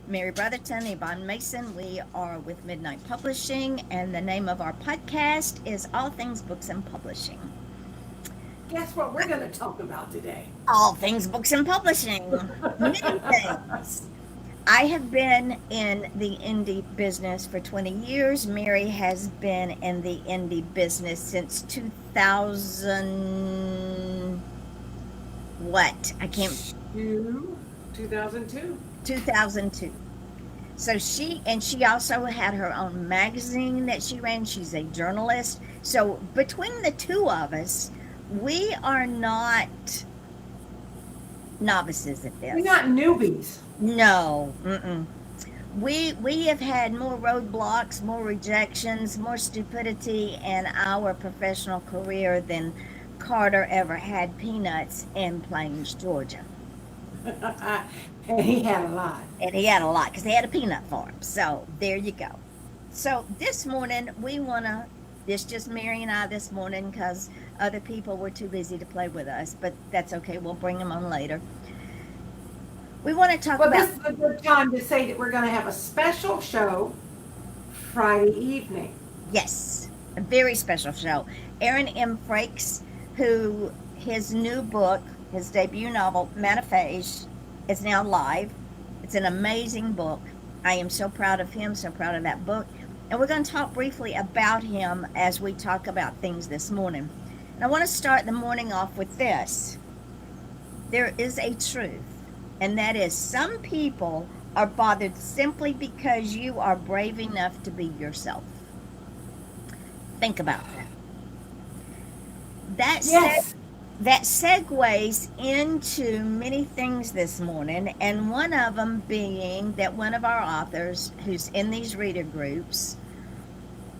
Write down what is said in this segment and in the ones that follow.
Mary Brotherton, Yvonne Mason. We are with Midnight Publishing, and the name of our podcast is All Things Books and Publishing. Guess what we're going to talk about today? All Things Books and Publishing. Many things. I have been in the indie business for 20 years. Mary has been in the indie business since 2000. What? I can't. 2002. 2002. So she also had her own magazine that she ran. She's a journalist. So between the two of us, we are not novices at We're this. not newbies. No. Mm-mm. We have had more roadblocks, more rejections, more stupidity in our professional career than Carter ever had peanuts in Plains, Georgia. And he had a lot. And he had a lot because he had a peanut farm. So there you go. So this morning we wanna. It's just Mary and I this morning because other people were too busy to play with us, but that's okay. We'll bring them on later. We want to talk Well, about this is a good time to say that we're going to have a special show Friday evening. yes, a very special show. Aaron M. Frakes, who his new book, his debut novel Manifest, is now live. It's an amazing book. I am so proud of him, so proud of that book. And we're going to talk briefly about him as we talk about things this morning. And I want to start the morning off with this. There is a truth, and that is some people are bothered simply because you are brave enough to be yourself. Think about that. That said, Yes. that segues into many things this morning, and one of them being that one of our authors who's in these reader groups,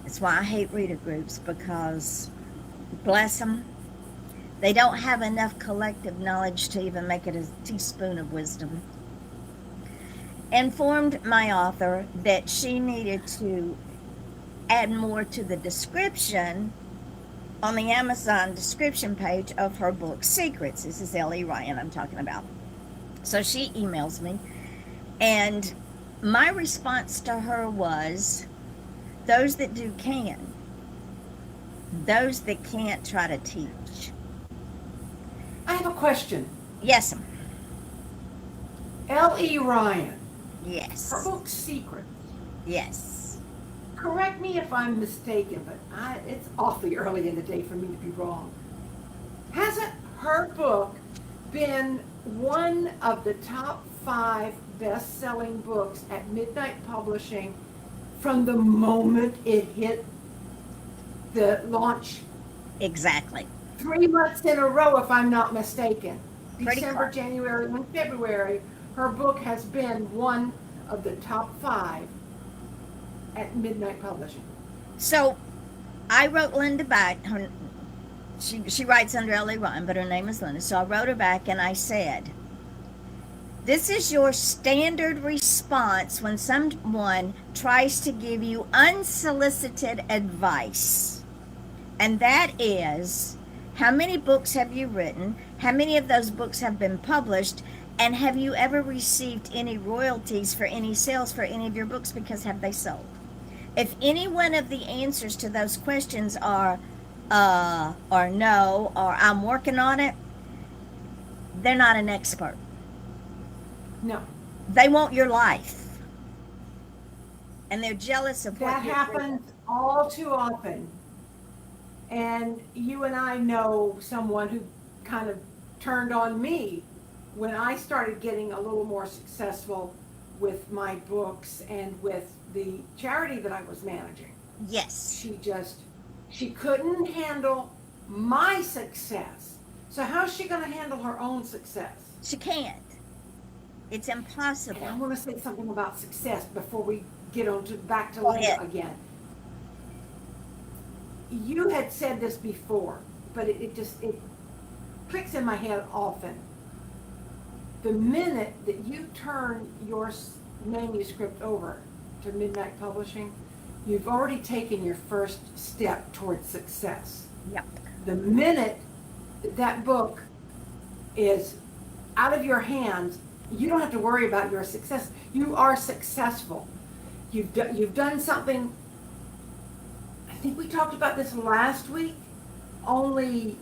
that's why I hate reader groups because, bless them, they don't have enough collective knowledge to even make it a teaspoon of wisdom, informed my author that she needed to add more to the description on the Amazon description page of her book Secrets. This is L.E. Ryan I'm talking about. So she emails me, and my response to her was those that do can, those that can't try to teach. I have a question. Yes, ma'am. L.E. Ryan, her Yes, book Secret. yes. Correct me if I'm mistaken, but it's awfully early in the day for me to be wrong. Hasn't her book been one of the top 5 best-selling books at Midnight Publishing from the moment it hit the launch? Exactly. 3 months in a row, if I'm not mistaken. Pretty December, close. January, and February, her book has been one of the top 5 at Midnight Publishing. So I wrote Linda back. She writes under L.A. Ryan, but her name is Linda. So I wrote her back and I said, this is your standard response when someone tries to give you unsolicited advice. And that is, how many books have you written? How many of those books have been published? And have you ever received any royalties for any sales for any of your books? Because have they sold? If any one of the answers to those questions are or no or I'm working on it, they're not an expert. No, They want your life. And they're jealous of what that you're doing. happens all too often. And you and I know someone who kind of turned on me when I started getting a little more successful with my books and with the charity that I was managing. Yes. She couldn't handle my success. So how's she going to handle her own success? She can't. It's And impossible. I want to say something about success before we get on to back to Go Linda ahead. again. You had said this before, but it clicks in my head often. The minute that you turn your manuscript over to Midnight Publishing, you've already taken your first step towards success. Yep. The minute that book is out of your hands, you don't have to worry about your success. you are successful. You've done something. I think we talked about this last week. Only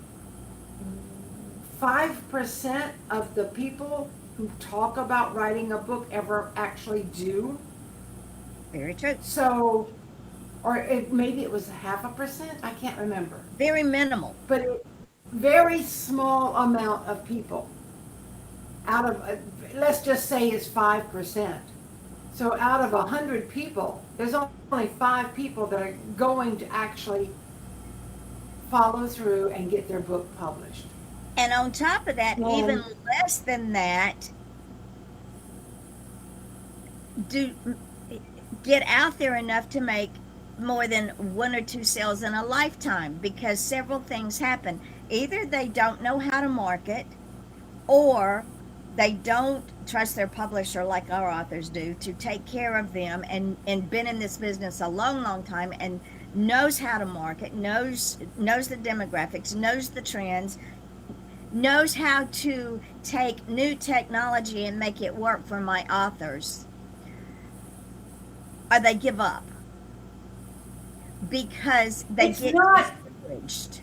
5% of the people who talk about writing a book ever actually do. Very true. So, maybe it was 0.5%. I can't remember. Very minimal. But very small amount of people out of, let's just say is 5%. So out of 100 people, there's only 5 people that are going to actually follow through and get their book published. And on top of that, even less than that, get out there enough to make more than 1 or 2 sales in a lifetime, because several things happen. Either they don't know how to market, or they don't trust their publisher like our authors do to take care of them, and been in this business a long time and knows how to market, knows the demographics, knows the trends, knows how to take new technology and make it work for my authors, or they give up because they get discouraged.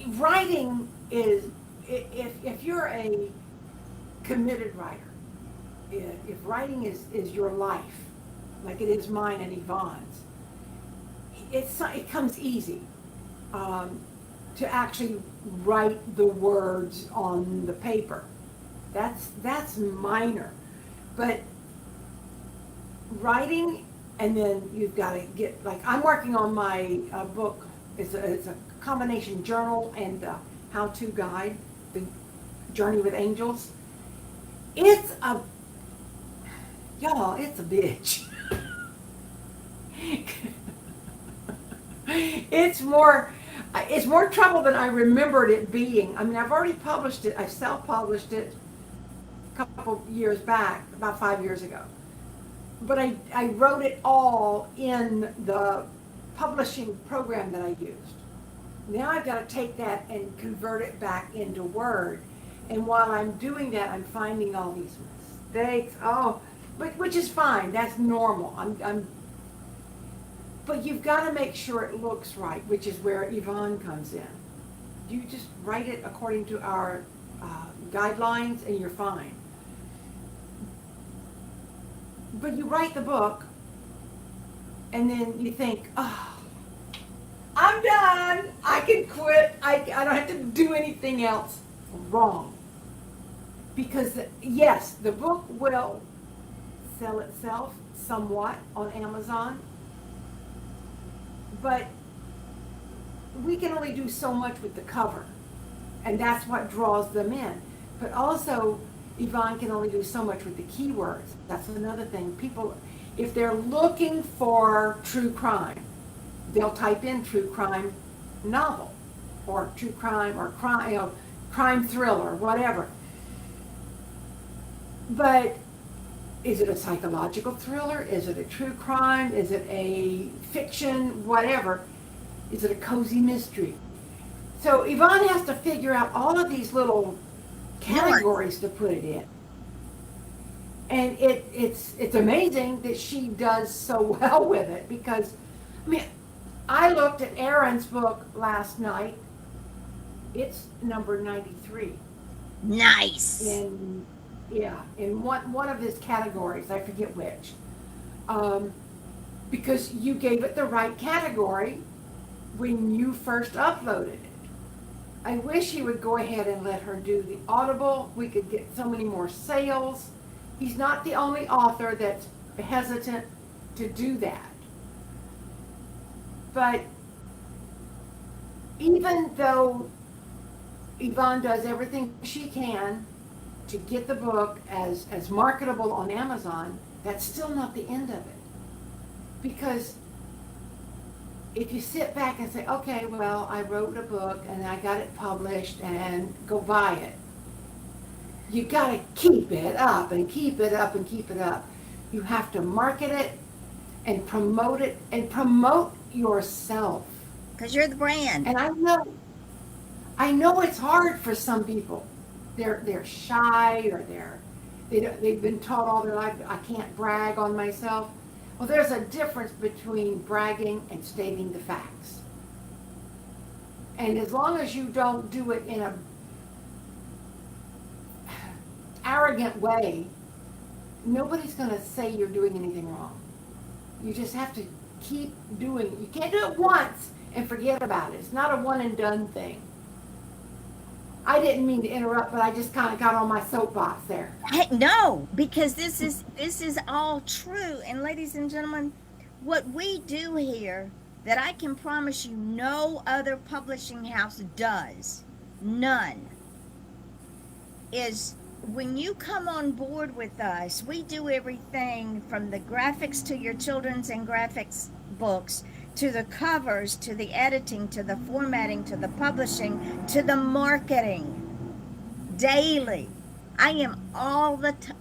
Writing is, if you're a committed writer, if writing is your life, like it is mine and Yvonne's, it comes easy to actually write the words on the paper. That's minor, but writing, and then you've got to get, like, I'm working on my book. It's a combination journal and how-to guide, The Journey with Angels. It's a bitch. It's more trouble than I remembered it being. I mean, I've already published it. I self-published it a couple years back, about 5 years ago. But I wrote it all in the publishing program that I used. Now I've got to take that and convert it back into Word. And while I'm doing that, I'm finding all these mistakes. Which is fine. That's normal. But you've got to make sure it looks right, which is where Yvonne comes in. You just write it according to our guidelines, and you're fine. But you write the book, and then you think, I'm done. I can quit. I don't have to do anything else. Wrong. Because, yes, the book will sell itself somewhat on Amazon, but we can only do so much with the cover, and that's what draws them in. But also, Yvonne can only do so much with the keywords. That's another thing. People, if they're looking for true crime, they'll type in true crime novel, or true crime, or crime thriller, whatever. But is it a psychological thriller? Is it a true crime? Is it a fiction? Whatever. Is it a cozy mystery? So Yvonne has to figure out all of these little categories to put it in. And it's amazing that she does so well with it, because, I mean, I looked at Aaron's book last night. It's number 93. Nice. In one of his categories, I forget which. Because you gave it the right category when you first uploaded it. I wish he would go ahead and let her do the Audible. We could get so many more sales. He's not the only author that's hesitant to do that. But even though Yvonne does everything she can to get the book as marketable on Amazon, that's still not the end of it. Because if you sit back and say, okay, well, I wrote a book and I got it published, and go buy it, you got to keep it up and keep it up and keep it up. You have to market it and promote it and promote yourself. Because you're the brand. And I know it's hard for some people. They're shy, or They've been taught all their life, I can't brag on myself. Well, there's a difference between bragging and stating the facts. And as long as you don't do it in a arrogant way, nobody's going to say you're doing anything wrong. You just have to keep doing it. You can't do it once and forget about it. It's not a one and done thing. I didn't mean to interrupt, but I just kind of got on my soapbox there. Hey, no, because this is all true. And ladies and gentlemen, what we do here that I can promise you no other publishing house does, none, is when you come on board with us, we do everything from the graphics to your children's and graphics books, to the covers, to the editing, to the formatting, to the publishing, to the marketing. Daily. I am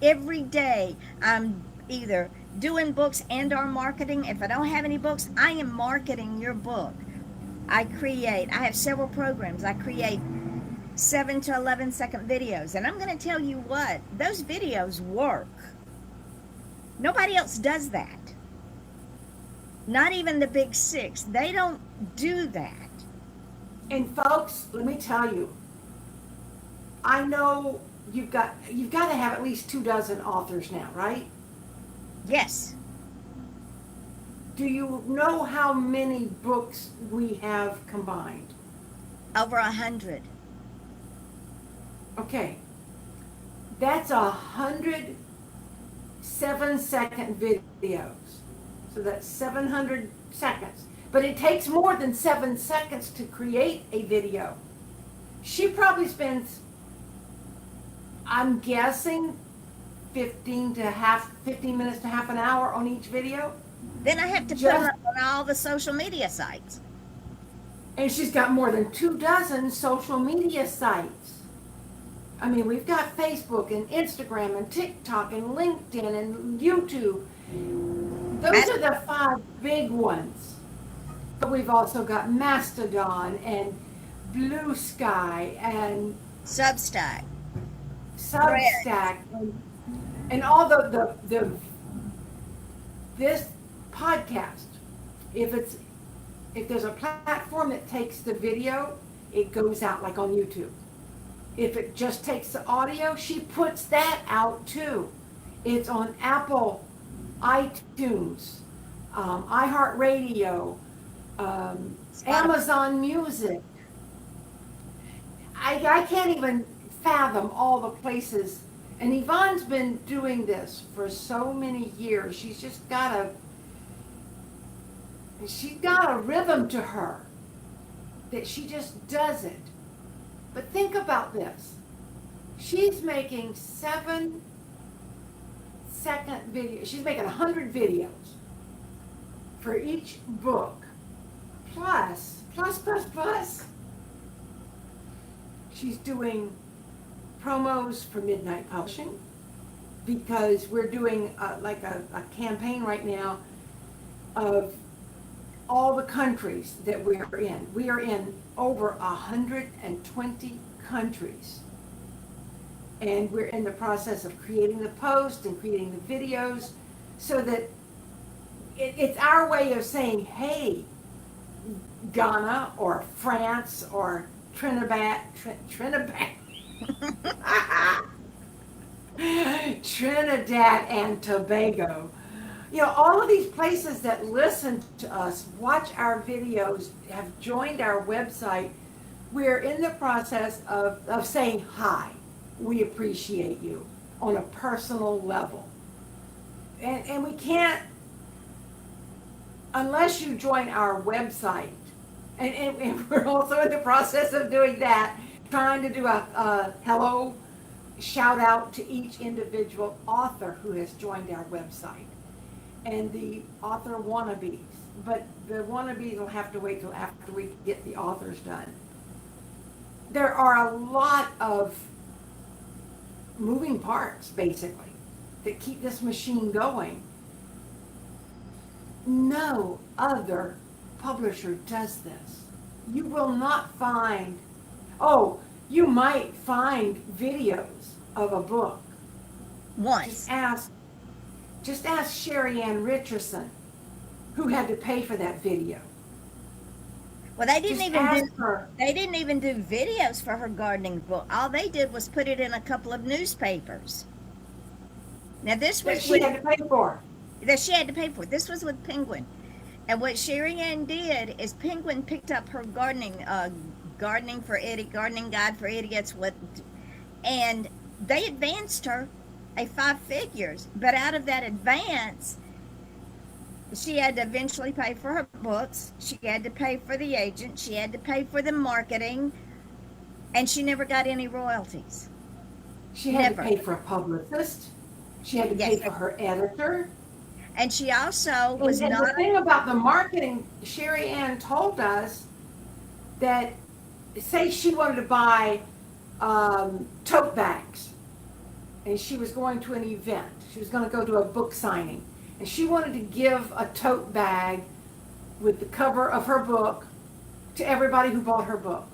every day I'm either doing books and or marketing. If I don't have any books, I am marketing your book. I have several programs. I create 7 to 11 second videos. And I'm going to tell you what, those videos work. Nobody else does that. Not even the big six. They don't do that. And folks, let me tell you, I know you've got to have at least 24 authors now, right? Yes. Do you know how many books we have combined? Over 100. Okay. That's 100 7-second videos. So that's 700 seconds. But it takes more than 7 seconds to create a video. She probably spends, I'm guessing, 15 minutes to half an hour on each video. Then I have to put them up on all the social media sites. And she's got more than 24 social media sites. I mean, we've got Facebook and Instagram and TikTok and LinkedIn and YouTube. Those are the 5 big ones. But we've also got Mastodon and Blue Sky and Substack. and all this podcast. If there's a platform that takes the video, it goes out like on YouTube. If it just takes the audio, she puts that out too. It's on Apple, iTunes, iHeartRadio, Amazon Music. I can't even fathom all the places. And Yvonne's been doing this for so many years. She's got a rhythm to her that she just does it. But think about this. She's making 7-second videos. She's making 100 videos for each book. Plus. She's doing promos for Midnight Publishing because we're doing a campaign right now of all the countries that we're in. We are in over 120 countries. And we're in the process of creating the posts and creating the videos so that it's our way of saying, hey, Ghana or France or Trinidad and Tobago. You know, all of these places that listen to us, watch our videos, have joined our website. We're in the process of saying hi. We appreciate you on a personal level. And we can't, unless you join our website. And we're also in the process of doing that, trying to do a hello shout out to each individual author who has joined our website. And the author wannabes. But the wannabes will have to wait till after we get the authors done. There are a lot of moving parts, basically, that keep this machine going. No other publisher does this. You will not find, you might find videos of a book, once. Just ask Sherry Ann Richardson, who had to pay for that video. Well, they didn't Just even ask do her. they didn't even do videos for her gardening book. All they did was put it in a couple of newspapers. Now this That was she had to pay for. that she had to pay for. This was with Penguin. And what Sherry Ann did is Penguin picked up her gardening for idiot, gardening guide for idiots, and they advanced her a 5 figures. But out of that advance, she had to eventually pay for her books. She had to pay for the agent. She had to pay for the marketing, and she never got any royalties. She had Never. to pay for a publicist. She had to Yes. pay for her editor. And she also was And not. the thing about the marketing, Sherry Ann told us that, say she wanted to buy tote bags, and she was going to an event. She was going to go to a book signing, and she wanted to give a tote bag with the cover of her book to everybody who bought her book.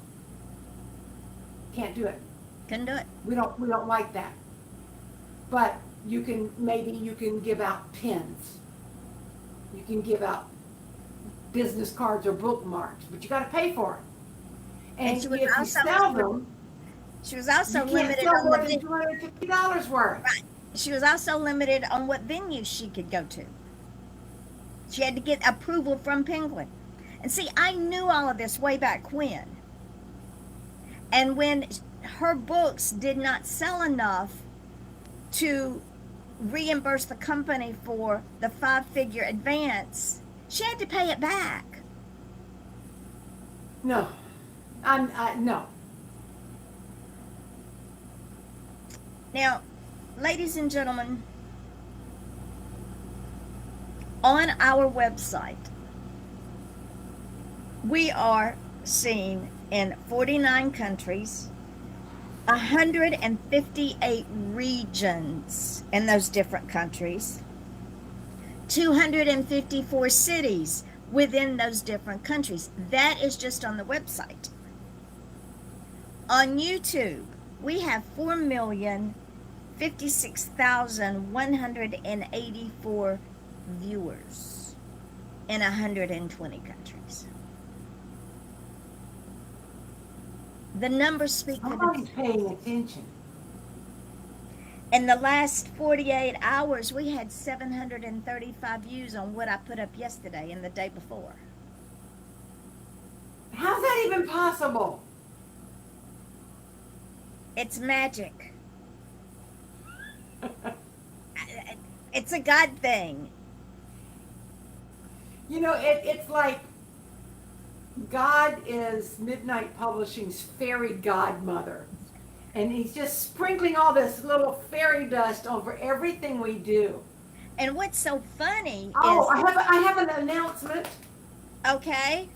Can't do it. Couldn't do it. We don't like that. But you can give out pins. You can give out business cards or bookmarks, but you got to pay for it. And she if was you also sell them, She was also you can't limited sell on more the than $250 worth. Right. She was also limited on what venues she could go to. She had to get approval from Penguin. And see, I knew all of this way back when. And when her books did not sell enough to reimburse the company for the 5-figure advance, she had to pay it back. No, no. Now, ladies and gentlemen, on our website, we are seen in 49 countries, 158 regions in those different countries, 254 cities within those different countries. That is just on the website. On YouTube, we have 4,056,184 viewers in 120 countries. The numbers speak for Somebody's themselves. paying attention. In the last 48 hours, we had 735 views on what I put up yesterday and the day before. How's that even possible? It's magic. It's a God thing. You know, it's like God is Midnight Publishing's fairy godmother. And he's just sprinkling all this little fairy dust over everything we do. And what's so funny Oh, is, I have an announcement. okay,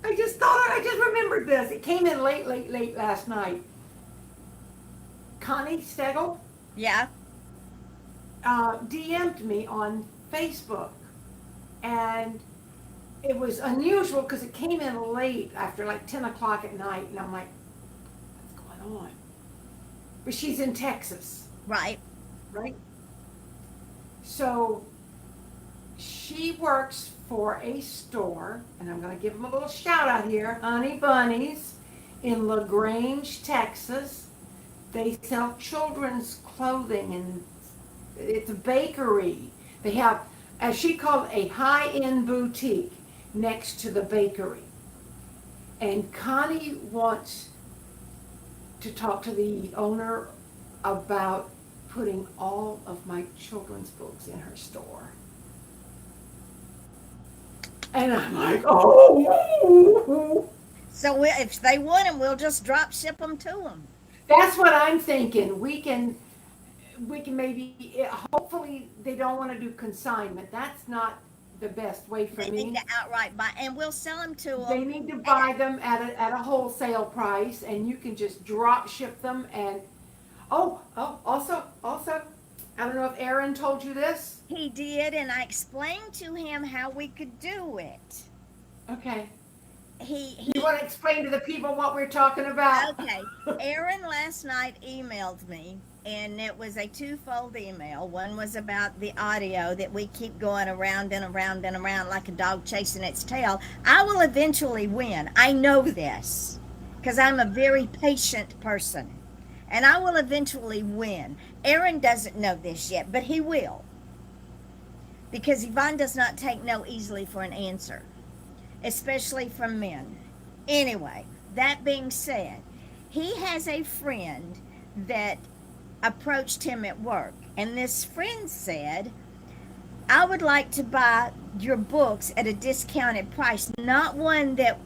I just remembered this. It came in late last night. Connie Stegel yeah, DM'd me on Facebook. And it was unusual because it came in late after like 10 o'clock at night. And I'm like, what's going on? But she's in Texas, right, right? So she works for a store, and I'm going to give them a little shout out here, Honey Bunnies in LaGrange, Texas. They sell children's clothing, and it's a bakery. They have, as she called it, a high-end boutique next to the bakery. And Connie wants to talk to the owner about putting all of my children's books in her store. And I'm like, oh. so if they want them, we'll just drop ship them to them. That's what I'm thinking. We can maybe, hopefully they don't want to do consignment. That's not the best way for They me. need to outright buy, and we'll sell them to them. They need to buy them at a wholesale price, and you can just drop ship them. And also, I don't know if Aaron told you this. He did, and I explained to him how we could do it. Okay. He You want to explain to the people what we're talking about? Okay. Aaron last night emailed me and it was a twofold email. One was about the audio that we keep going around and around and around like a dog chasing its tail. I will eventually win. I know this because I'm a very patient person, and I will eventually win. Aaron doesn't know this yet, but he will, because Yvonne does not take no easily for an answer, especially from men. Anyway, that being said, he has a friend that approached him at work, and this friend said, I would like to buy your books at a discounted price, not one that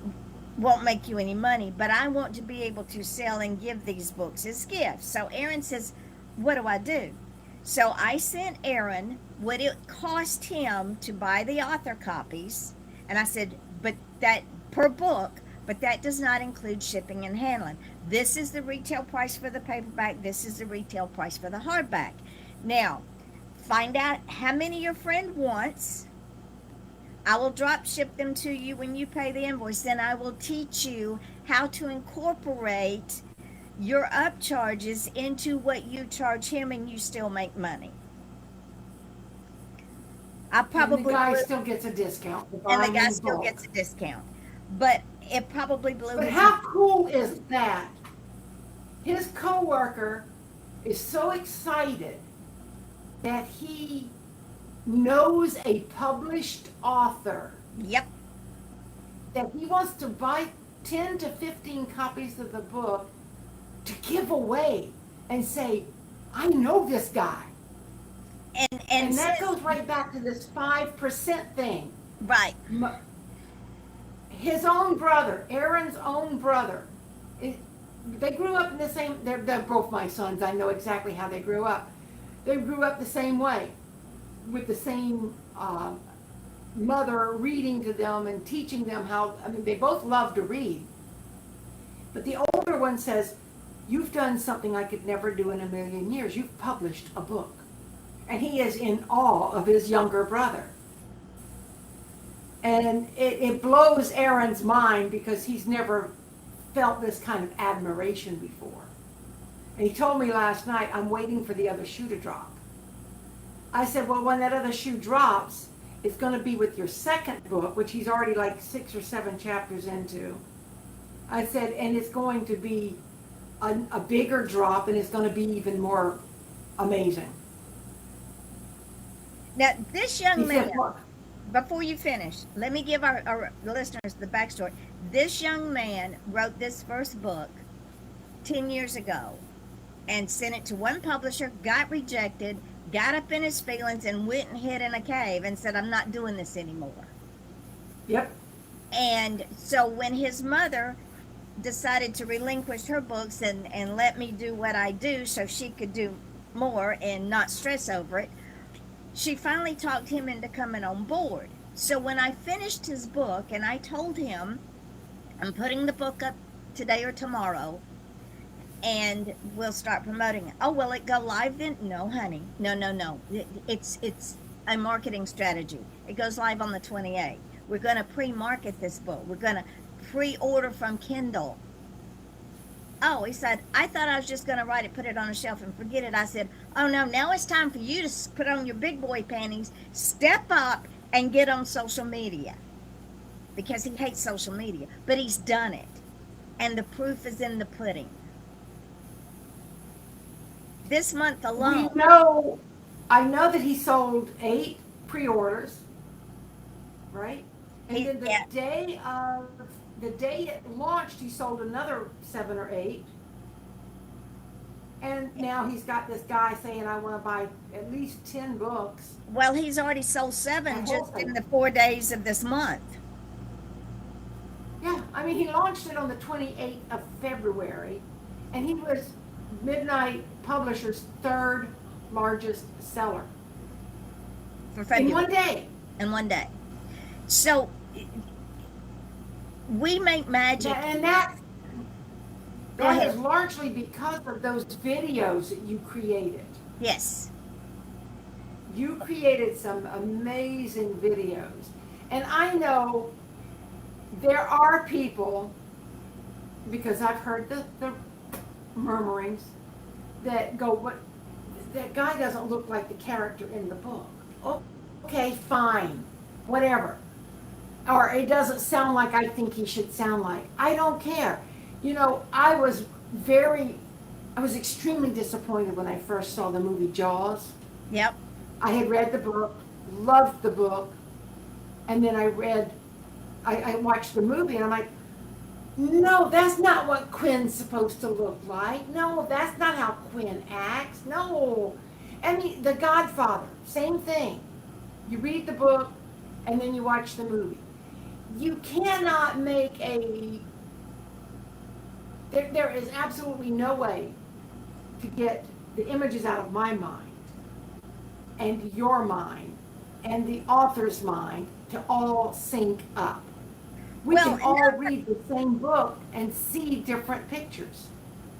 won't make you any money, but I want to be able to sell and give these books as gifts. So Aaron says, what do I do? So I sent Aaron what it cost him to buy the author copies, and I said, but that per book, but that does not include shipping and handling. This is the retail price for the paperback. This is the retail price for the hardback. Now, find out how many your friend wants. I will drop ship them to you when you pay the invoice. Then I will teach you how to incorporate your upcharges into what you charge him, and you still make money. I And probably the guy blew- still gets a discount. and the guy still gets a discount, but it probably blew But his. how cool is that? His coworker is so excited that he knows a published author Yep. that he wants to buy 10 to 15 copies of the book to give away and say, I know this guy. And that goes right back to this 5% thing. right. His own brother, Aaron's own brother, they grew up in the same, they're both my sons. I know exactly how they grew up. They grew up the same way, with the same mother reading to them and teaching them how, I mean, they both love to read. But the older one says, you've done something I could never do in a million years. You've published a book. And he is in awe of his younger brother. And it blows Aaron's mind because he's never felt this kind of admiration before. And he told me last night, I'm waiting for the other shoe to drop. I said, well, when that other shoe drops, it's going to be with your second book, which he's already like 6 or 7 chapters into. I said, and it's going to be a bigger drop, and it's going to be even more amazing. Now, this young He man, said, "Look, before you finish, let me give our listeners the backstory. This young man wrote this first book 10 years ago and sent it to one publisher, got rejected, got up in his feelings, and went and hid in a cave and said, I'm not doing this anymore. Yep. And so when his mother decided to relinquish her books and let me do what I do so she could do more and not stress over it, she finally talked him into coming on board. So when I finished his book and I told him, I'm putting the book up today or tomorrow and we'll start promoting it. Oh, will it go live then? No, honey. No. It's a marketing strategy. It goes live on the 28th. We're going to pre-market this book. We're going to pre-order from Kindle. Oh, he said, I thought I was just going to write it, put it on a shelf and forget it. I said, oh no, now it's time for you to put on your big boy panties, step up and get on social media. Because he hates social media, but he's done it. And the proof is in the pudding. This month alone. I know that he sold 8 pre-orders, right? And then the day it launched, he sold another 7 or 8. And now he's got this guy saying, I want to buy at least 10 books. Well, he's already sold 7 just in the 4 days of this month. Yeah, I mean, he launched it on the 28th of February, and he was Midnight Publishers' 3rd largest seller. For February. In one day. In one day. So, we make magic. Yeah, and that ahead. is largely because of those videos that you created. Yes. You created some amazing videos. And I know there are people, because I've heard the murmurings, that go, that guy doesn't look like the character in the book. Oh, okay, fine, whatever. Or it doesn't sound like I think he should sound like. I don't care. You know, I was extremely disappointed when I first saw the movie Jaws. Yep. I had read the book, loved the book, and then I watched the movie, and I'm like, no, that's not what Quinn's supposed to look like. No, that's not how Quinn acts. No. I mean, The Godfather, same thing. You read the book, and then you watch the movie. You cannot make there is absolutely no way to get the images out of my mind and your mind and the author's mind to all sync up. We can all read the same book and see different pictures.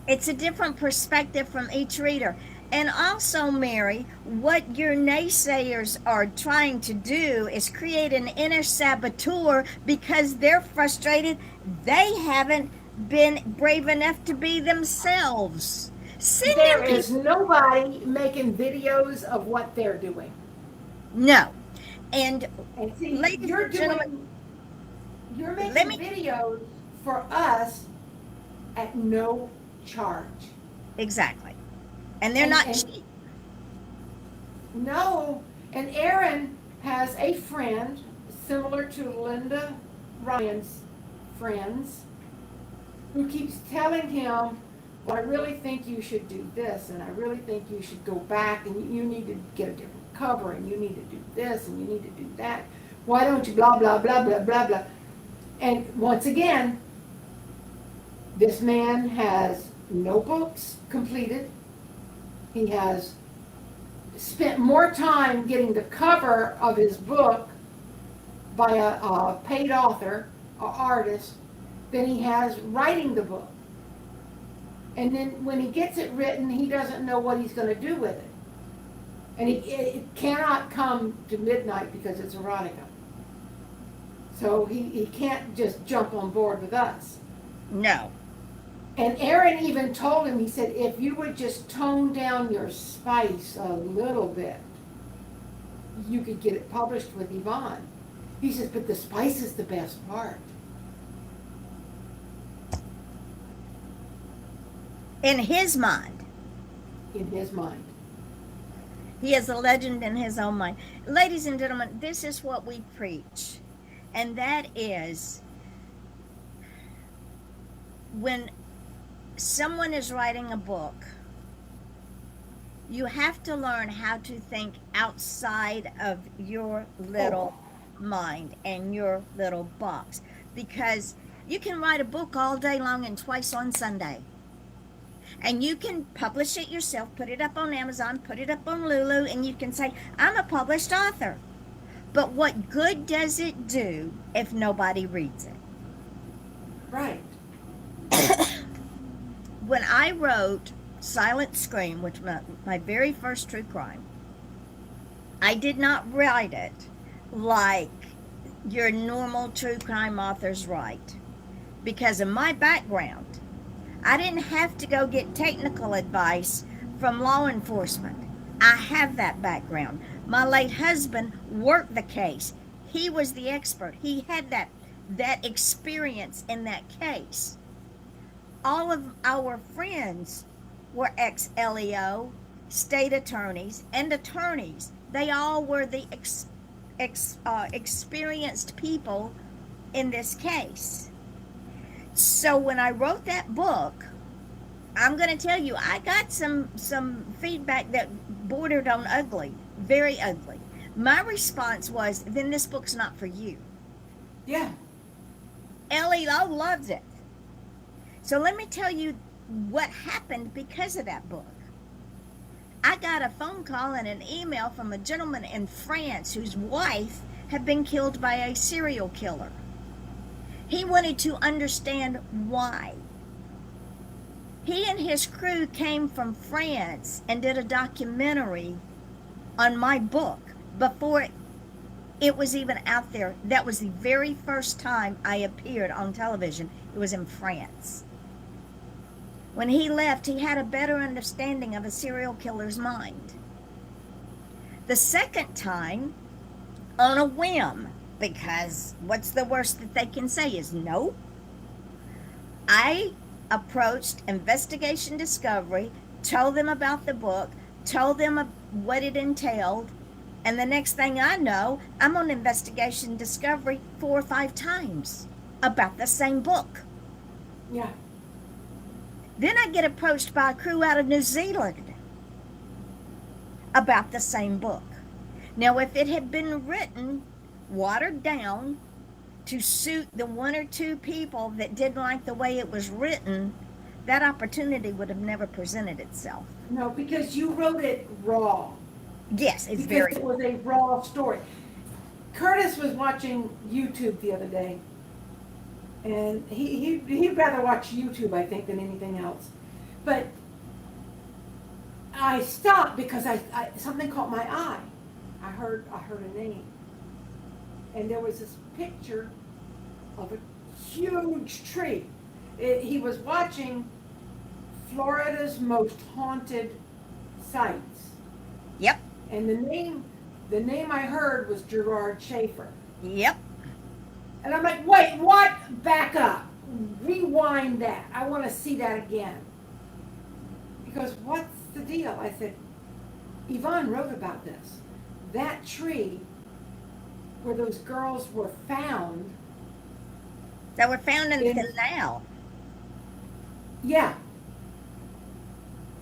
It's a different perspective from each reader. And also, Mary, what your naysayers are trying to do is create an inner saboteur because they're frustrated. They haven't been brave enough to be themselves. There is nobody making videos of what they're doing. No. And see, ladies and gentlemen, you're making videos for us at no charge. Exactly. And they're not cheap. No. And Aaron has a friend similar to Linda Ryan's friends who keeps telling him, well, I really think you should do this, and I really think you should go back, and you need to get a different cover, and you need to do this, and you need to do that. Why don't you blah, blah, blah, blah, blah, blah. And once again, this man has no books completed. He has spent more time getting the cover of his book by a paid author or artist than he has writing the book. And then when he gets it written, he doesn't know what he's going to do with it. And it cannot come to midnight because it's erotica. So he can't just jump on board with us. No. And Aaron even told him, he said, if you would just tone down your spice a little bit, you could get it published with Yvonne. He says, but the spice is the best part. In his mind. In his mind. He is a legend in his own mind. Ladies and gentlemen, this is what we preach. And that is, when someone is writing a book, you have to learn how to think outside of your little mind and your little box. Because you can write a book all day long and twice on Sunday. And you can publish it yourself, put it up on Amazon, put it up on Lulu, and you can say, I'm a published author. But what good does it do if nobody reads it? Right. When I wrote Silent Scream, which was my very first true crime, I did not write it like your normal true crime authors write. Because of my background, I didn't have to go get technical advice from law enforcement. I have that background. My late husband worked the case. He was the expert. He had that experience in that case. All of our friends were ex-LEO, state attorneys, and attorneys. They all were the experienced people in this case. So when I wrote that book, I'm going to tell you, I got some feedback that bordered on ugly, very ugly. My response was, then this book's not for you. Yeah. LEO loves it. So let me tell you what happened because of that book. I got a phone call and an email from a gentleman in France whose wife had been killed by a serial killer. He wanted to understand why. He and his crew came from France and did a documentary on my book before it was even out there. That was the very first time I appeared on television. It was in France. When he left, he had a better understanding of a serial killer's mind. The second time, on a whim, because what's the worst that they can say is no, I approached Investigation Discovery, told them about the book, told them what it entailed, and the next thing I know, I'm on Investigation Discovery 4 or 5 times about the same book. Yeah. Then I get approached by a crew out of New Zealand about the same book. Now, if it had been written, watered down to suit the 1 or 2 people that didn't like the way it was written, that opportunity would have never presented itself. No, because you wrote it raw. Yes, it's Because very. it was a raw story. Curtis was watching YouTube the other day, and he'd rather watch YouTube, I think, than anything else. But I stopped because I something caught my eye. I heard a name, and there was this picture of a huge tree. He was watching Florida's most haunted sites. Yep, And the name I heard was Gerard Schaefer. yep. And I'm like, wait, what? Back up. Rewind that. I want to see that again. Because what's the deal? I said, Yvonne wrote about this. That tree where those girls were found. That were found in the Yes. canal. Yeah.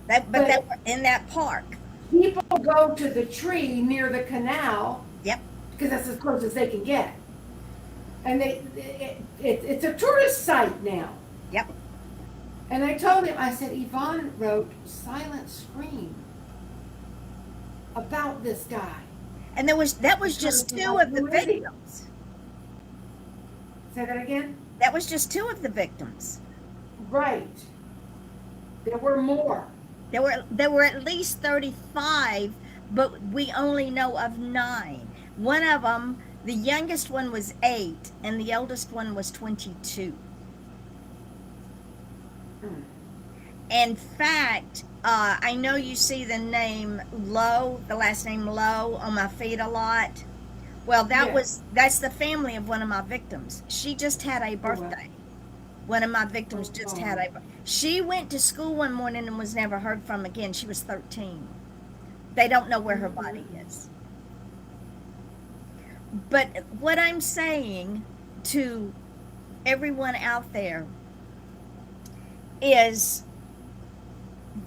But But- they were in that park. People go to the tree near the canal Yep. because that's as close as they can get. And it's a tourist site now. Yep. And I told him, I said, Yvonne wrote Silent Scream about this guy. And that was just Because 2 of of the the lady. victims. Say that again? That was just 2 of the victims. Right. There were more. There were at least 35, but we only know of 9. One of them, the youngest one was 8, and the oldest one was 22. Hmm. In fact, I know you see the name Lowe, the last name Lowe, on my feed a lot. Well, Yes. that's the family of one of my victims. She just had a wow. birthday. One of my victims just had a. She went to school one morning and was never heard from again. She was 13. They don't know where her body is. But what I'm saying to everyone out there is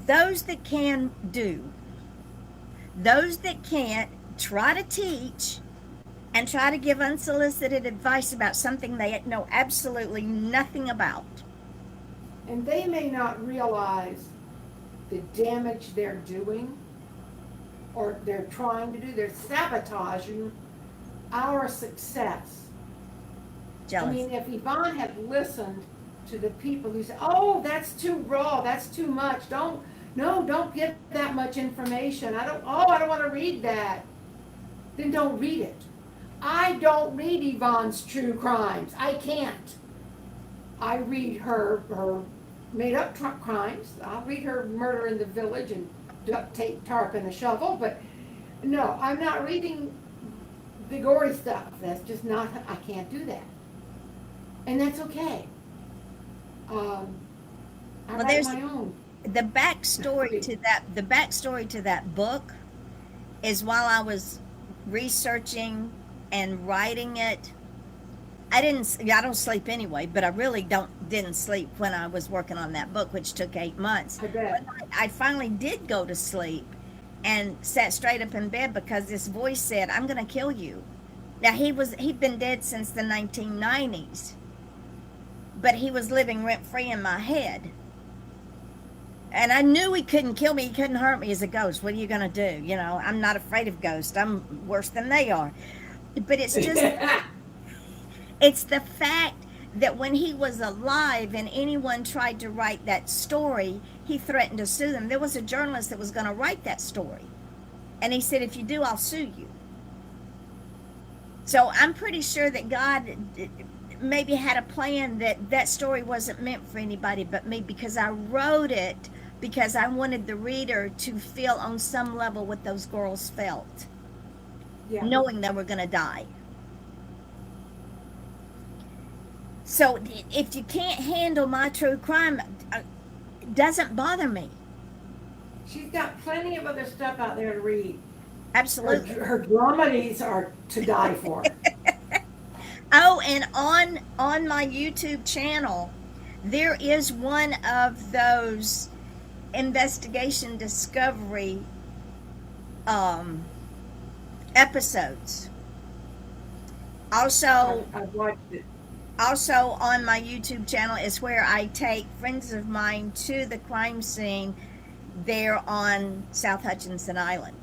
those that can do, those that can't, try to teach and try to give unsolicited advice about something they know absolutely nothing about. And they may not realize the damage they're doing or they're trying to do. They're sabotaging our success. Jealous. I mean, if Yvonne had listened to the people who said, "Oh, that's too raw. That's too much. Don't give that much information. I don't want to read that." Then don't read it. I don't read Yvonne's true crimes. I can't. I read her made up crimes. I'll read her murder in the village and duct tape, tarp, and a shovel. But no, I'm not reading the gory stuff. That's just not. I can't do that. And that's okay. I write there's- my own. The backstory to that book is while I was researching and writing it, I don't sleep anyway, but I really didn't sleep when I was working on that book, which took 8 months. I bet. I finally did go to sleep and sat straight up in bed because this voice said, "I'm going to kill you." Now he'd been dead since the 1990s, but he was living rent free in my head. And I knew he couldn't kill me. He couldn't hurt me as a ghost. What are you going to do? You know, I'm not afraid of ghosts. I'm worse than they are. But it's just, it's the fact that when he was alive and anyone tried to write that story, he threatened to sue them. There was a journalist that was going to write that story. And he said, "If you do, I'll sue you." So I'm pretty sure that God maybe had a plan that that story wasn't meant for anybody but me, because I wrote it because I wanted the reader to feel on some level what those girls felt, Yeah. knowing they were going to die. So if you can't handle my true crime, it doesn't bother me. She's got plenty of other stuff out there to read. Absolutely. Her dramedies are to die for. Oh, and on my YouTube channel, there is one of those investigation discovery episodes. Also, I've watched it. also on my YouTube channel is where I take friends of mine to the crime scene there on South Hutchinson Island.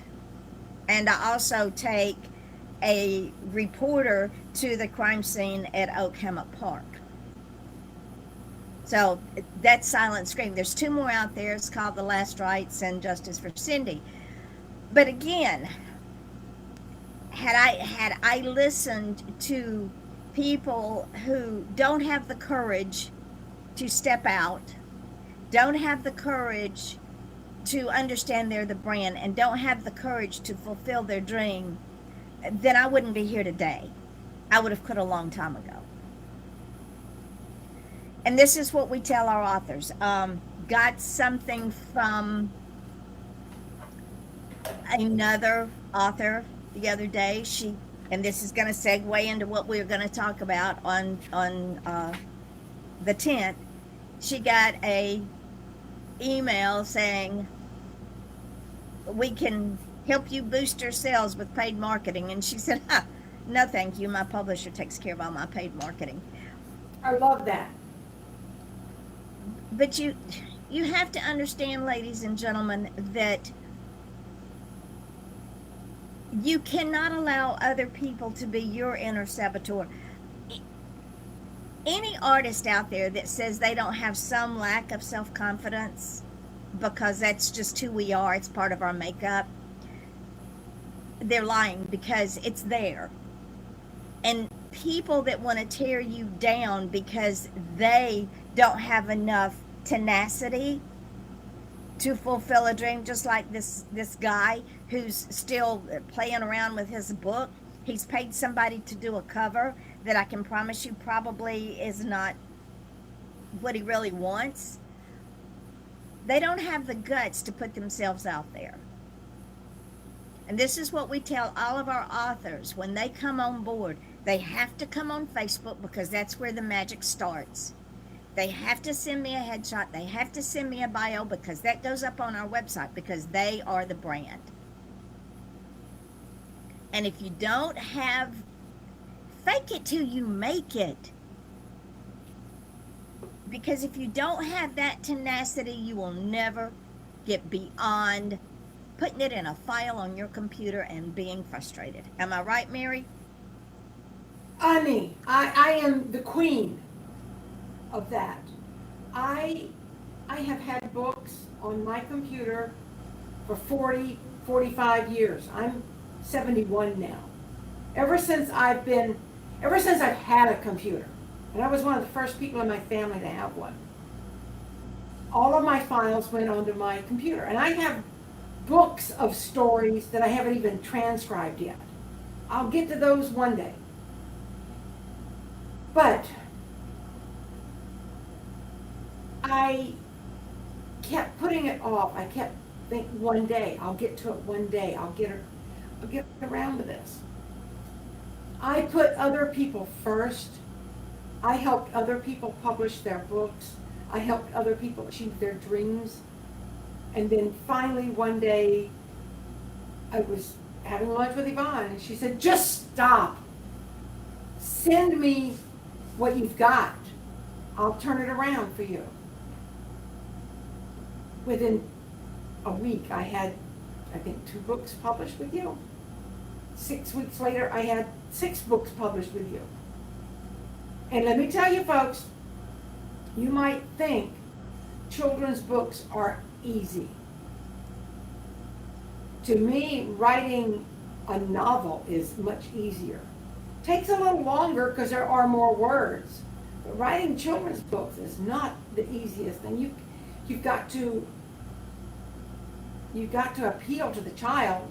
And I also take a reporter to the crime scene at Oak Hammock Park. So that's Silent Scream. There's two more out there. It's called The Last Rites and Justice for Cindy. But again, had I listened to people who don't have the courage to step out, don't have the courage to understand they're the brand, and don't have the courage to fulfill their dream, then I wouldn't be here today. I would have quit a long time ago. And this is what we tell our authors. Got something from another author the other day. And this is going to segue into what we're going to talk about on the 10th. She got a email saying, we can help you boost your sales with paid marketing. And she said, no, thank you. My publisher takes care of all my paid marketing. I love that. But you have to understand, ladies and gentlemen, that you cannot allow other people to be your inner saboteur. Any artist out there that says they don't have some lack of self-confidence, because that's just who we are, it's part of our makeup, they're lying, because it's there. And people that want to tear you down because they don't have enough tenacity to fulfill a dream, just like this guy who's still playing around with his book. He's paid somebody to do a cover that I can promise you probably is not what he really wants. They don't have the guts to put themselves out there. And this is what we tell all of our authors when they come on board. They have to come on Facebook, because that's where the magic starts. They have to send me a headshot. They have to send me a bio, because that goes up on our website, because they are the brand. And if you don't have, fake it till you make it. Because if you don't have that tenacity, you will never get beyond putting it in a file on your computer and being frustrated. Am I right, Mary? Annie, I am the queen of that. I have had books on my computer for 40, 45 years. I'm 71 now. Ever since I've had a computer, and I was one of the first people in my family to have one, all of my files went onto my computer. And I have books of stories that I haven't even transcribed yet. I'll get to those one day. But I kept putting it off. I kept thinking, one day, I'll get to it one day. I'll get around to this. I put other people first. I helped other people publish their books. I helped other people achieve their dreams. And then finally one day, I was having lunch with Yvonne, and she said, just stop. Send me what you've got. I'll turn it around for you. Within a week, I had, I think, 2 books published with you. 6 weeks later, I had 6 books published with you. And let me tell you, folks, you might think children's books are easy. To me, writing a novel is much easier. Takes a little longer because there are more words. But writing children's books is not the easiest thing. You've got to appeal to the child,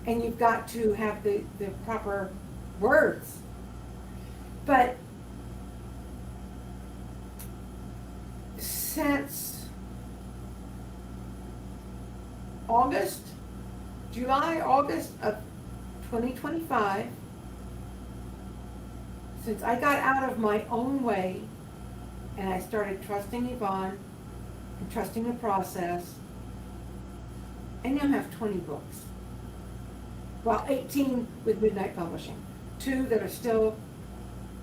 and you've got to have the proper words. But since August of 2025, since I got out of my own way and I started trusting Yvonne and trusting the process, I now have 20 books. Well, 18 with Midnight Publishing. 2 that are still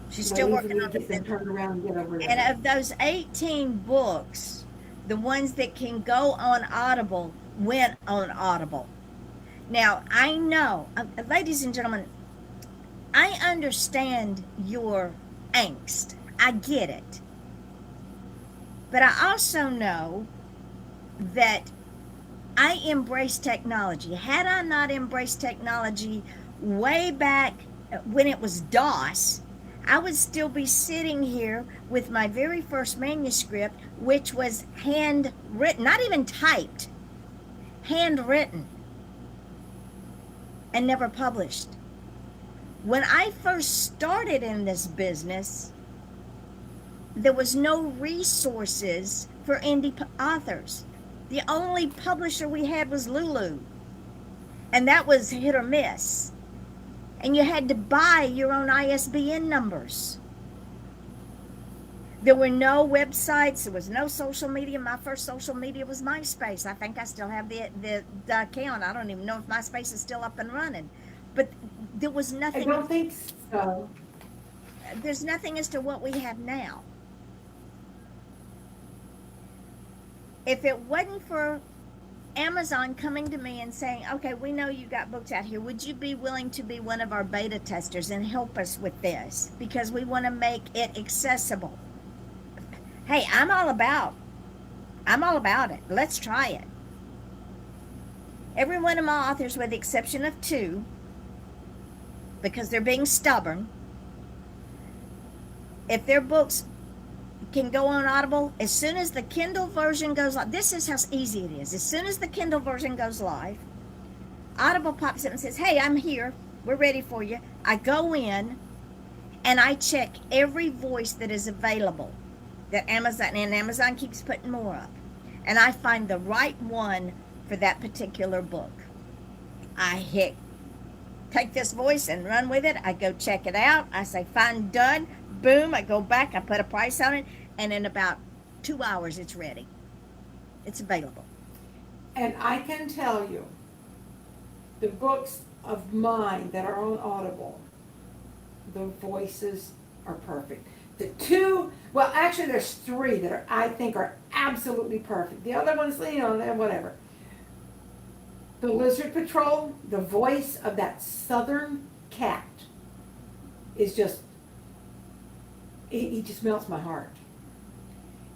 She's still waiting for working me on to get them it. turned around and get over And there. of those 18 books, the ones that can go on Audible went on Audible. Now, I know, ladies and gentlemen, I understand your angst. I get it. But I also know that I embrace technology. Had I not embraced technology way back when it was DOS, I would still be sitting here with my very first manuscript, which was handwritten, not even typed, handwritten, and never published. When I first started in this business, there was no resources for indie authors. The only publisher we had was Lulu, and that was hit or miss. And you had to buy your own ISBN numbers. There were no websites. There was no social media. My first social media was MySpace. I think I still have the account. I don't even know if MySpace is still up and running. But there was I nothing. don't think so. There's nothing as to what we have now. If it wasn't for Amazon coming to me and saying, okay, we know you got books out here. Would you be willing to be one of our beta testers and help us with this? Because we want to make it accessible. Hey, I'm all about it. Let's try it. Every one of my authors, with the exception of 2, because they're being stubborn, if their books can go on Audible, as soon as the Kindle version goes live, this is how easy it is. As soon as the Kindle version goes live, Audible pops up and says, hey, I'm here. We're ready for you. I go in and I check every voice that is available that Amazon keeps putting more up. And I find the right one for that particular book. I take this voice and run with it. I go check it out. I say, fine, done. Boom, I go back, I put a price on it, and in about 2 hours it's ready. It's available. And I can tell you, the books of mine that are on Audible, the voices are perfect. The 2, well, actually there's 3 that I think are absolutely perfect. The other ones, whatever. The Lizard Patrol, the voice of that southern cat is just, he just melts my heart.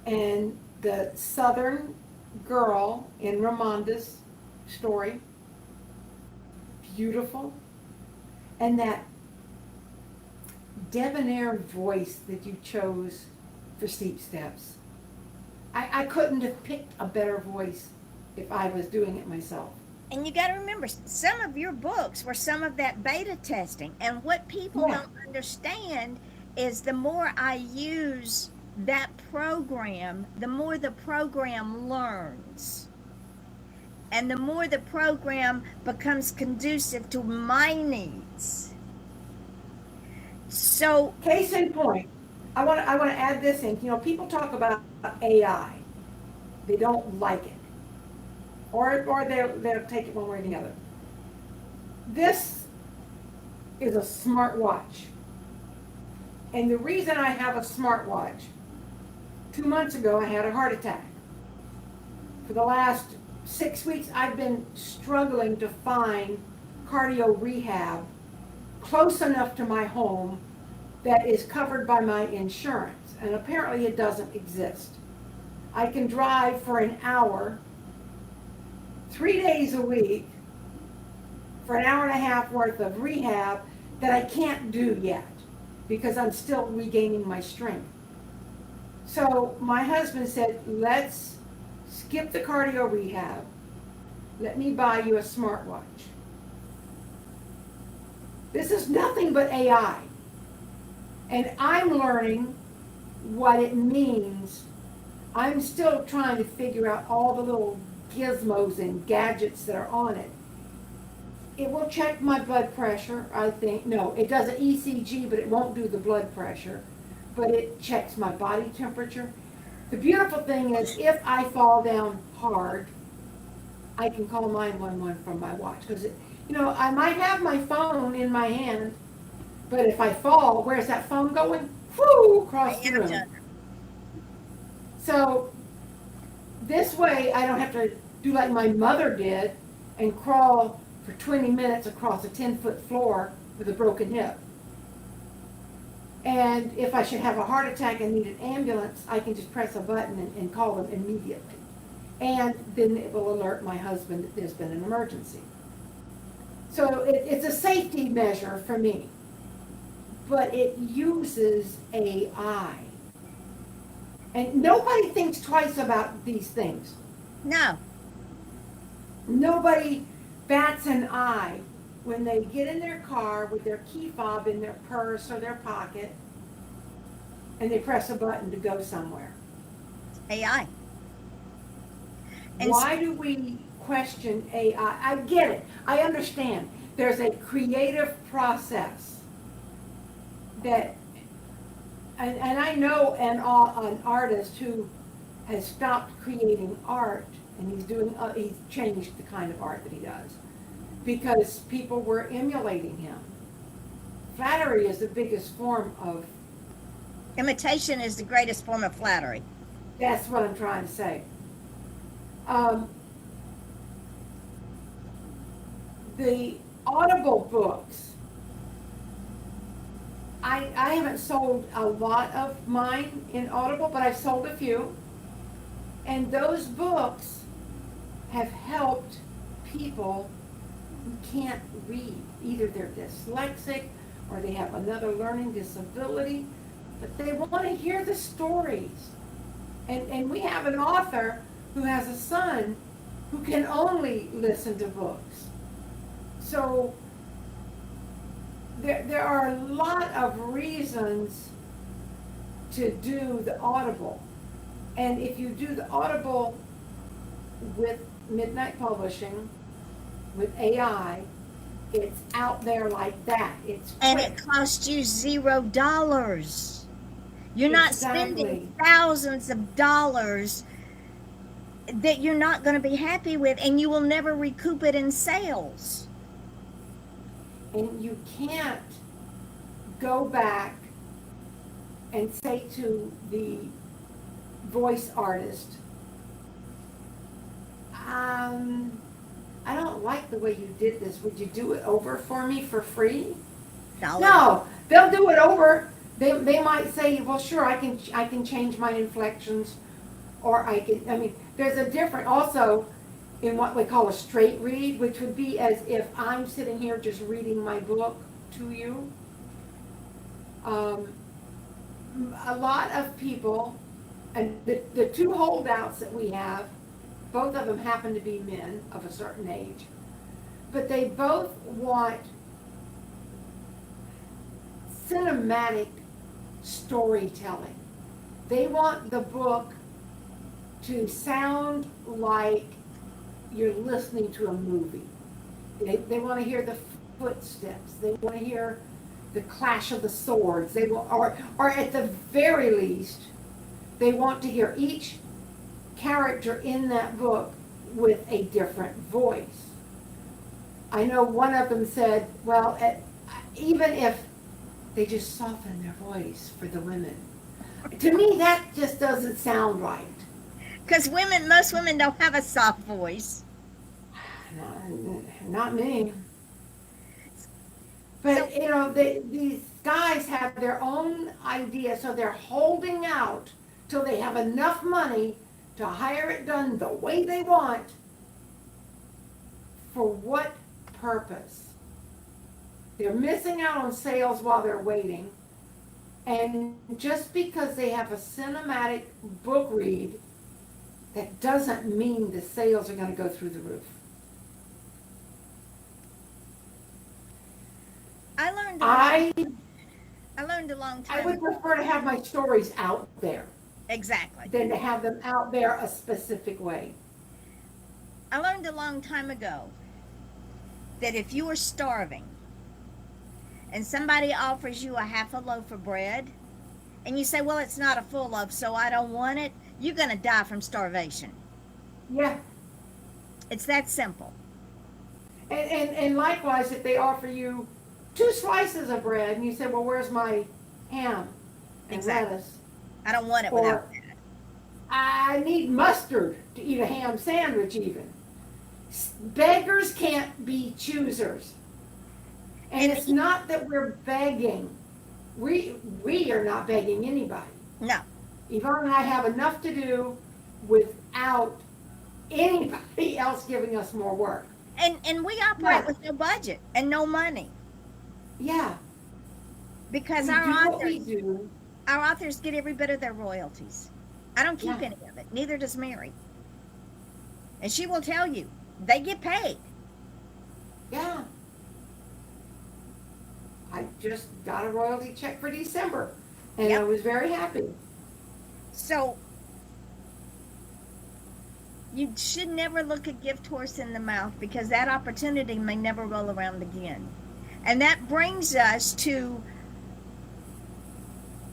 And the southern girl in Ramonda's story, beautiful. And that debonair voice that you chose for Steep Steps. I couldn't have picked a better voice if I was doing it myself. And you got to remember, some of your books were some of that beta testing. And what people don't understand is the more I use that program, the more the program learns. And the more the program becomes conducive to my needs. So, case in point, I want to add this in. People talk about AI. They don't like it. Or they'll take it one way or the other. This is a smartwatch. And the reason I have a smartwatch, 2 months ago I had a heart attack. For the last 6 weeks I've been struggling to find cardio rehab close enough to my home that is covered by my insurance. And apparently it doesn't exist. I can drive for an hour 3 days a week for an hour and a half worth of rehab that I can't do yet because I'm still regaining my strength. So my husband said, let's skip the cardio rehab. Let me buy you a smartwatch. This is nothing but AI. And I'm learning what it means. I'm still trying to figure out all the little gizmos and gadgets that are on it. It will check my blood pressure, I think. No, it does an ECG, but it won't do the blood pressure. But it checks my body temperature. The beautiful thing is, if I fall down hard, I can call 911 from my watch. Because, I might have my phone in my hand, but if I fall, where's that phone going? Whoo, across the room. So this way, I don't have to do like my mother did and crawl for 20 minutes across a 10-foot floor with a broken hip. And if I should have a heart attack and need an ambulance, I can just press a button and call them immediately. And then it will alert my husband that there's been an emergency. So it's a safety measure for me. But it uses AI. And nobody thinks twice about these things. No. Nobody bats an eye when they get in their car with their key fob in their purse or their pocket and they press a button to go somewhere. AI. And why do we question AI? I get it. I understand. There's a creative process that, and I know an artist who has stopped creating art, and he's changed the kind of art that he does because people were emulating him. Flattery is the biggest form of. Imitation is the greatest form of flattery. That's what I'm trying to say. The Audible books, I haven't sold a lot of mine in Audible, but I've sold a few. And those books have helped people who can't read. Either they're dyslexic or they have another learning disability, but they want to hear the stories. And we have an author who has a son who can only listen to books. So there are a lot of reasons to do the Audible. And if you do the Audible with Midnight Publishing, with AI, it's out there like that. It's quick. And it costs you $0. You're not spending thousands of dollars that you're not going to be happy with, and you will never recoup it in sales. And you can't go back and say to the voice artist, I don't like the way you did this. Would you do it over for me for free? No, they'll do it over. They might say, well, sure, I can change my inflections, or there's a different also in what we call a straight read, which would be as if I'm sitting here just reading my book to you. A lot of people, and the two holdouts that we have, both of them happen to be men of a certain age, but they both want cinematic storytelling. They want the book to sound like you're listening to a movie. They want to hear the footsteps. They want to hear the clash of the swords. They will, or at the very least, they want to hear each character in that book with a different voice. I know one of them said, well, even if they just soften their voice for the women. To me, that just doesn't sound right. Because most women don't have a soft voice. Not me. But, these guys have their own idea, so they're holding out till they have enough money to hire it done the way they want. For what purpose? They're missing out on sales while they're waiting. And just because they have a cinematic book read, that doesn't mean the sales are going to go through the roof. I learned a long I time would ago. prefer to have my stories out there Exactly. than to have them out there a specific way. I learned a long time ago that if you are starving and somebody offers you a half a loaf of bread and you say, well, it's not a full loaf, so I don't want it, you're going to die from starvation. Yeah. It's that simple. And likewise, if they offer you 2 slices of bread and you say, well, where's my ham and Exactly. lettuce? I don't want it Or without that. I need mustard to eat a ham sandwich even. Beggars can't be choosers. And it's not that we're begging. We are not begging anybody. No. Yvonne and I have enough to do without anybody else giving us more work. And we operate Yeah. with no budget and no money Yeah. because We our do what we authors, do. our authors get every bit of their royalties. I don't keep Yeah. any of it. Neither does Mary. And she will tell you, they get paid. Yeah. I just got a royalty check for December, and I Yep. was very happy. So you should never look a gift horse in the mouth because that opportunity may never roll around again. And that brings us to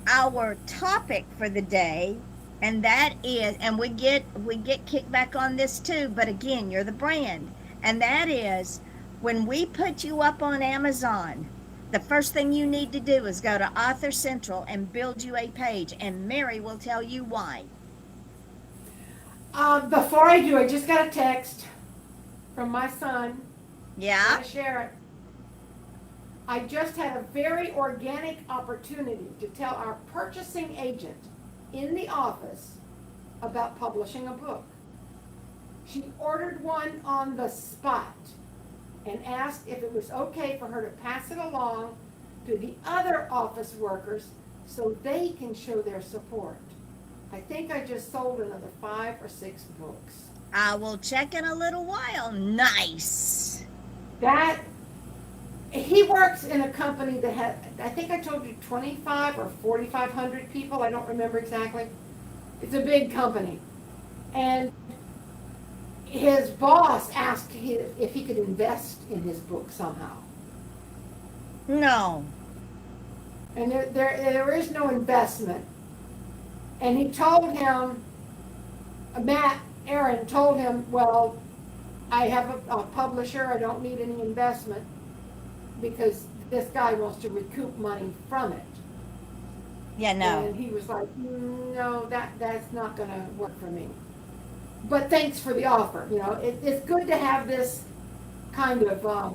our topic for the day, and that is, and we get kickback on this too, but again, you're the brand. And that is, when we put you up on Amazon, the first thing you need to do is go to Author Central and build you a page, and Mary will tell you why. Before I do, I just got a text from my son. Yeah? Gotta share it. I just had a very organic opportunity to tell our purchasing agent in the office about publishing a book. She ordered one on the spot and asked if it was okay for her to pass it along to the other office workers so they can show their support. I think I just sold another 5 or 6 books. I will check in a little while. Nice. That, he works in a company that had, I think I told you 25 or 4,500 people, I don't remember exactly. It's a big company. And his boss asked if he could invest in his book somehow. No. And there is no investment. And he told him, Aaron told him, well, I have a publisher, I don't need any investment because this guy wants to recoup money from it. Yeah, no. And he was like, no, that's not going to work for me. But thanks for the offer. You know, it's good to have this kind of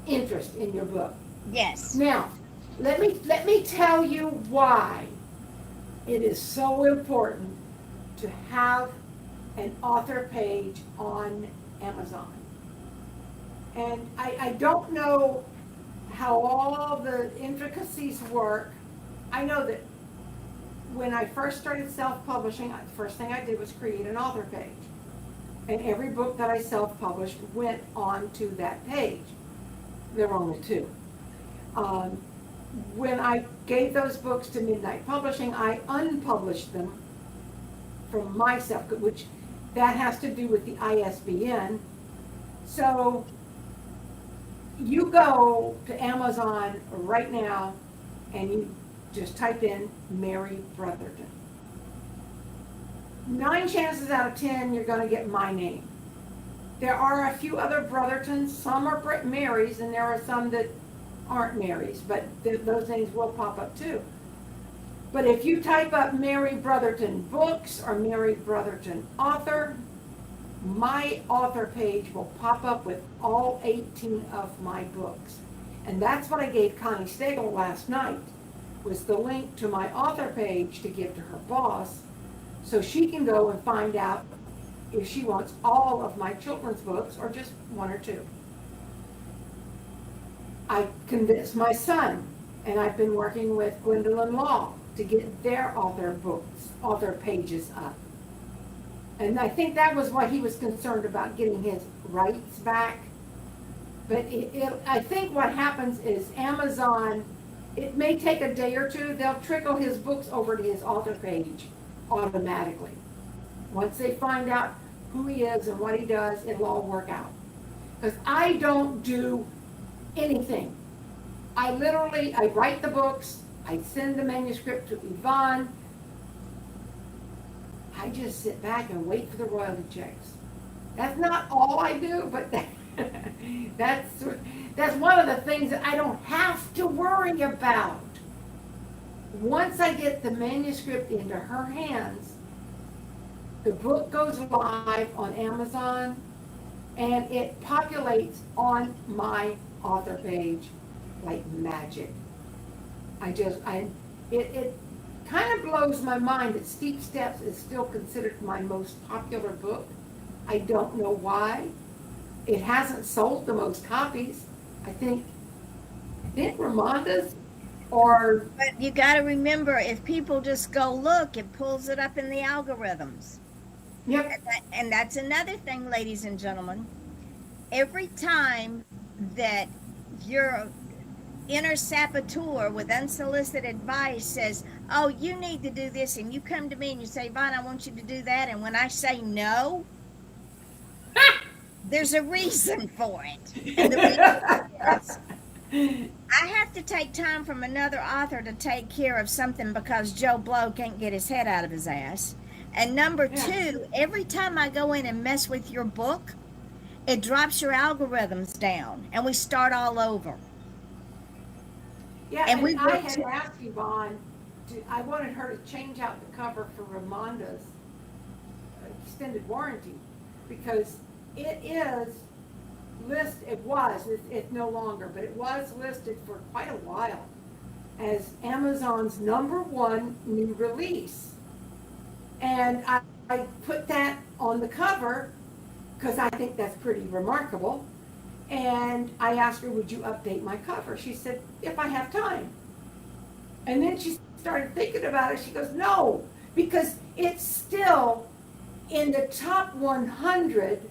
interest in your book. Yes. Now, let me tell you why it is so important to have an author page on Amazon. And I don't know how all the intricacies work. I know that when I first started self-publishing, the first thing I did was create an author page. And every book that I self-published went onto that page. There were only 2. When I gave those books to Midnight Publishing, I unpublished them from myself, which that has to do with the ISBN. So you go to Amazon right now and you just type in Mary Brotherton. 9 chances out of 10 you're going to get my name. There are a few other Brothertons, some are Marys, and there are some that aren't Marys, but those names will pop up too. But if you type up Mary Brotherton Books or Mary Brotherton Author, my author page will pop up with all 18 of my books. And that's what I gave Connie Stagel last night, was the link to my author page to give to her boss, so she can go and find out if she wants all of my children's books or just 1 or 2. I convinced my son, and I've been working with Gwendolyn Law to get their author pages up. And I think that was what he was concerned about, getting his rights back. But I think what happens is Amazon, it may take a day or two, they'll trickle his books over to his author page automatically. Once they find out who he is and what he does, it'll all work out. Because I don't do anything. I write the books, I send the manuscript to Yvonne. I just sit back and wait for the royalty checks. That's not all I do, but that's one of the things that I don't have to worry about. Once I get the manuscript into her hands, the book goes live on Amazon and it populates on my author page like magic. It kind of blows my mind that Steep Steps is still considered my most popular book. I don't know why. It hasn't sold the most copies. I think Ramonda's or... But you got to remember, if people just go look, it pulls it up in the algorithms. Yep. And that's another thing, ladies and gentlemen. Every time that your inner saboteur with unsolicited advice says, oh, you need to do this, and you come to me and you say, Vaughn, I want you to do that, and when I say no, there's a reason for it. And the reason is, I have to take time from another author to take care of something because Joe Blow can't get his head out of his ass. And number two, every time I go in and mess with your book, it drops your algorithms down and we start all over. Yeah, and I had asked Yvonne, I wanted her to change out the cover for Ramonda's extended warranty because it is listed, it's no longer, but it was listed for quite a while as Amazon's #1 new release. And I put that on the cover because I think that's pretty remarkable. And I asked her, would you update my cover? She said, if I have time. And then she started thinking about it. She goes, no, because it's still in the top 100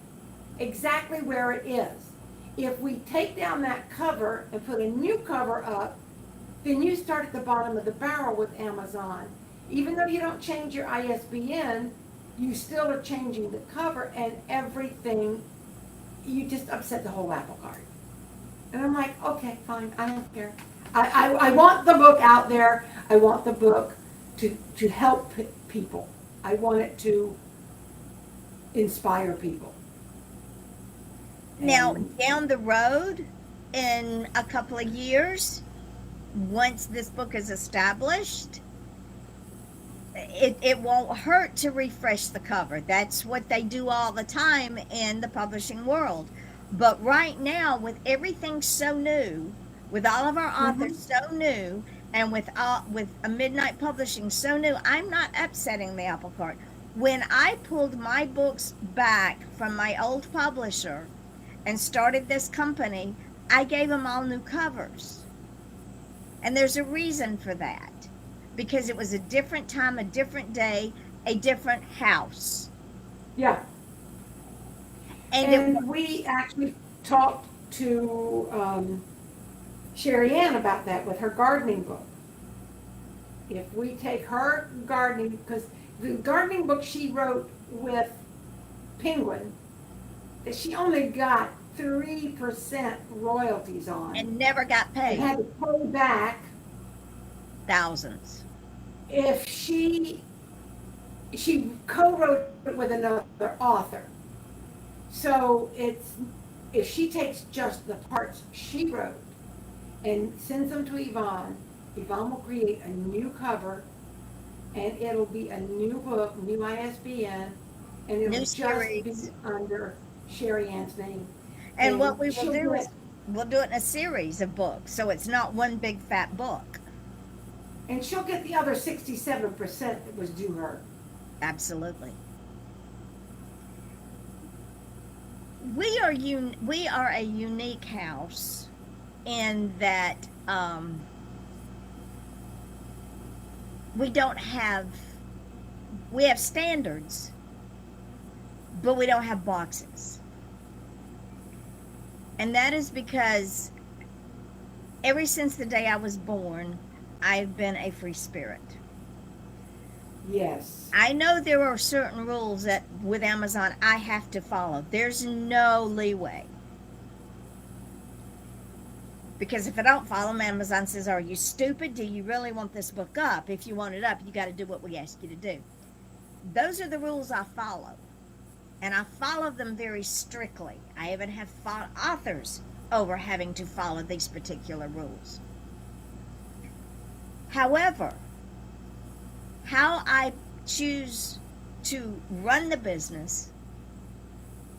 exactly where it is. If we take down that cover and put a new cover up, then you start at the bottom of the barrel with Amazon. Even though you don't change your ISBN, you still are changing the cover and everything. You just upset the whole apple cart. And I'm like, okay, fine, I don't care. I want the book out there. I want the book to help people. I want it to inspire people. Now, down the road, in a couple of years, once this book is established, it won't hurt to refresh the cover. That's what they do all the time in the publishing world. But right now, with everything so new, with all of our authors so new, and with a Midnight Publishing so new, I'm not upsetting the apple cart. When I pulled my books back from my old publisher and started this company, I gave them all new covers. And there's a reason for that. Because it was a different time, a different day, a different house. Yeah. And we actually talked to Sherry Ann about that with her gardening book. If we take her gardening, because the gardening book she wrote with Penguin, that she only got 3% royalties on. And never got paid. And had to pay back thousands. If she co-wrote it with another author. So if she takes just the parts she wrote and sends them to Yvonne, Yvonne will create a new cover and it'll be a new book, new ISBN, and it'll just be under Sherry Ann's name. And what we will do is we'll do it in a series of books, so it's not one big fat book. And she'll get the other 67% that was due her. Absolutely. We are a unique house in that we don't have, we have standards, but we don't have boxes. And that is because ever since the day I was born, I've been a free spirit. Yes. I know there are certain rules that with Amazon I have to follow. There's no leeway. Because if I don't follow them, Amazon says, "Are you stupid? Do you really want this book up? If you want it up, you got to do what we ask you to do." Those are the rules I follow. And I follow them very strictly. I even have fought authors over having to follow these particular rules. However, how I choose to run the business,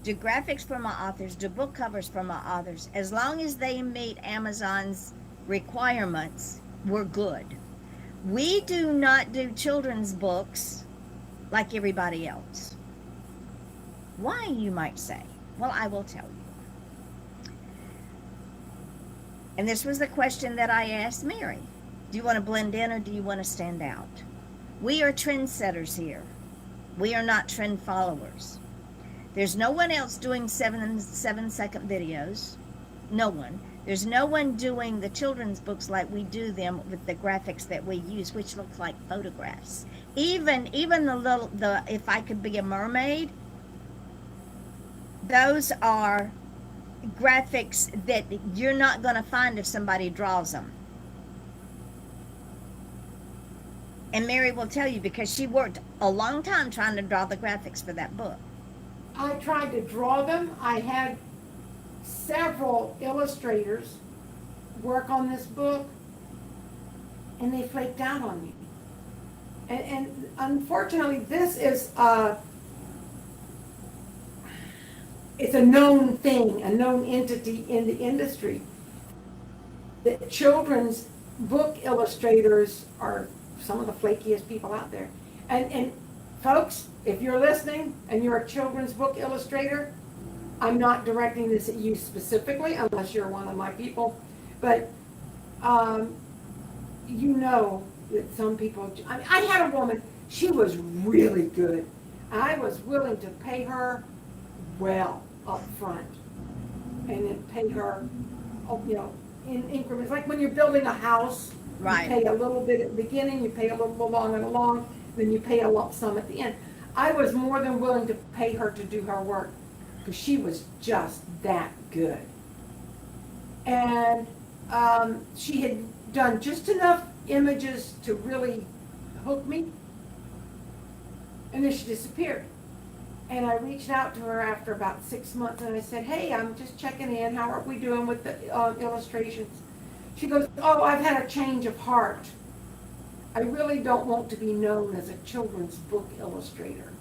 do graphics for my authors, do book covers for my authors, as long as they meet Amazon's requirements, we're good. We do not do children's books like everybody else. Why, you might say? Well, I will tell you. And this was the question that I asked Mary. Do you want to blend in or do you want to stand out? We are trendsetters here. We are not trend followers. There's no one else doing 7-second videos. No one. There's no one doing the children's books like we do them with the graphics that we use, which look like photographs. Even the If I Could Be a Mermaid, those are graphics that you're not going to find if somebody draws them. And Mary will tell you because she worked a long time trying to draw the graphics for that book. I tried to draw them. I had several illustrators work on this book, and they flaked out on me. And unfortunately, this is it's a known thing, a known entity in the industry. That children's book illustrators are some of the flakiest people out there. And folks, if you're listening and you're a children's book illustrator, I'm not directing this at you specifically unless you're one of my people, but you know that some people, I had a woman, she was really good. I was willing to pay her well up front and then pay her, in increments. Like when you're building a house, Right. you pay a little bit at the beginning, you pay a little along, then you pay a lump sum at the end. I was more than willing to pay her to do her work because she was just that good. And she had done just enough images to really hook me, and then she disappeared. And I reached out to her after about 6 months and I said, "Hey, I'm just checking in. How are we doing with the illustrations?" She goes, "Oh, I've had a change of heart. I really don't want to be known as a children's book illustrator.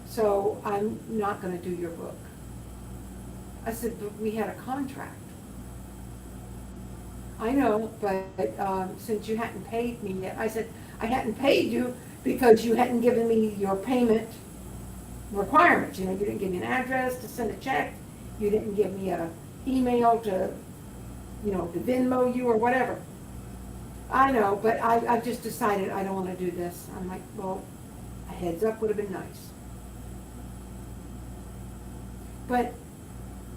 So I'm not going to do your book." I said, "But we had a contract." "I know, but since you hadn't paid me yet," I said, "I hadn't paid you because you hadn't given me your payment requirements. You didn't give me an address to send a check. You didn't give me a email to Venmo you or whatever." "I know, but I've just decided I don't want to do this." I'm like, "Well, a heads up would have been nice." But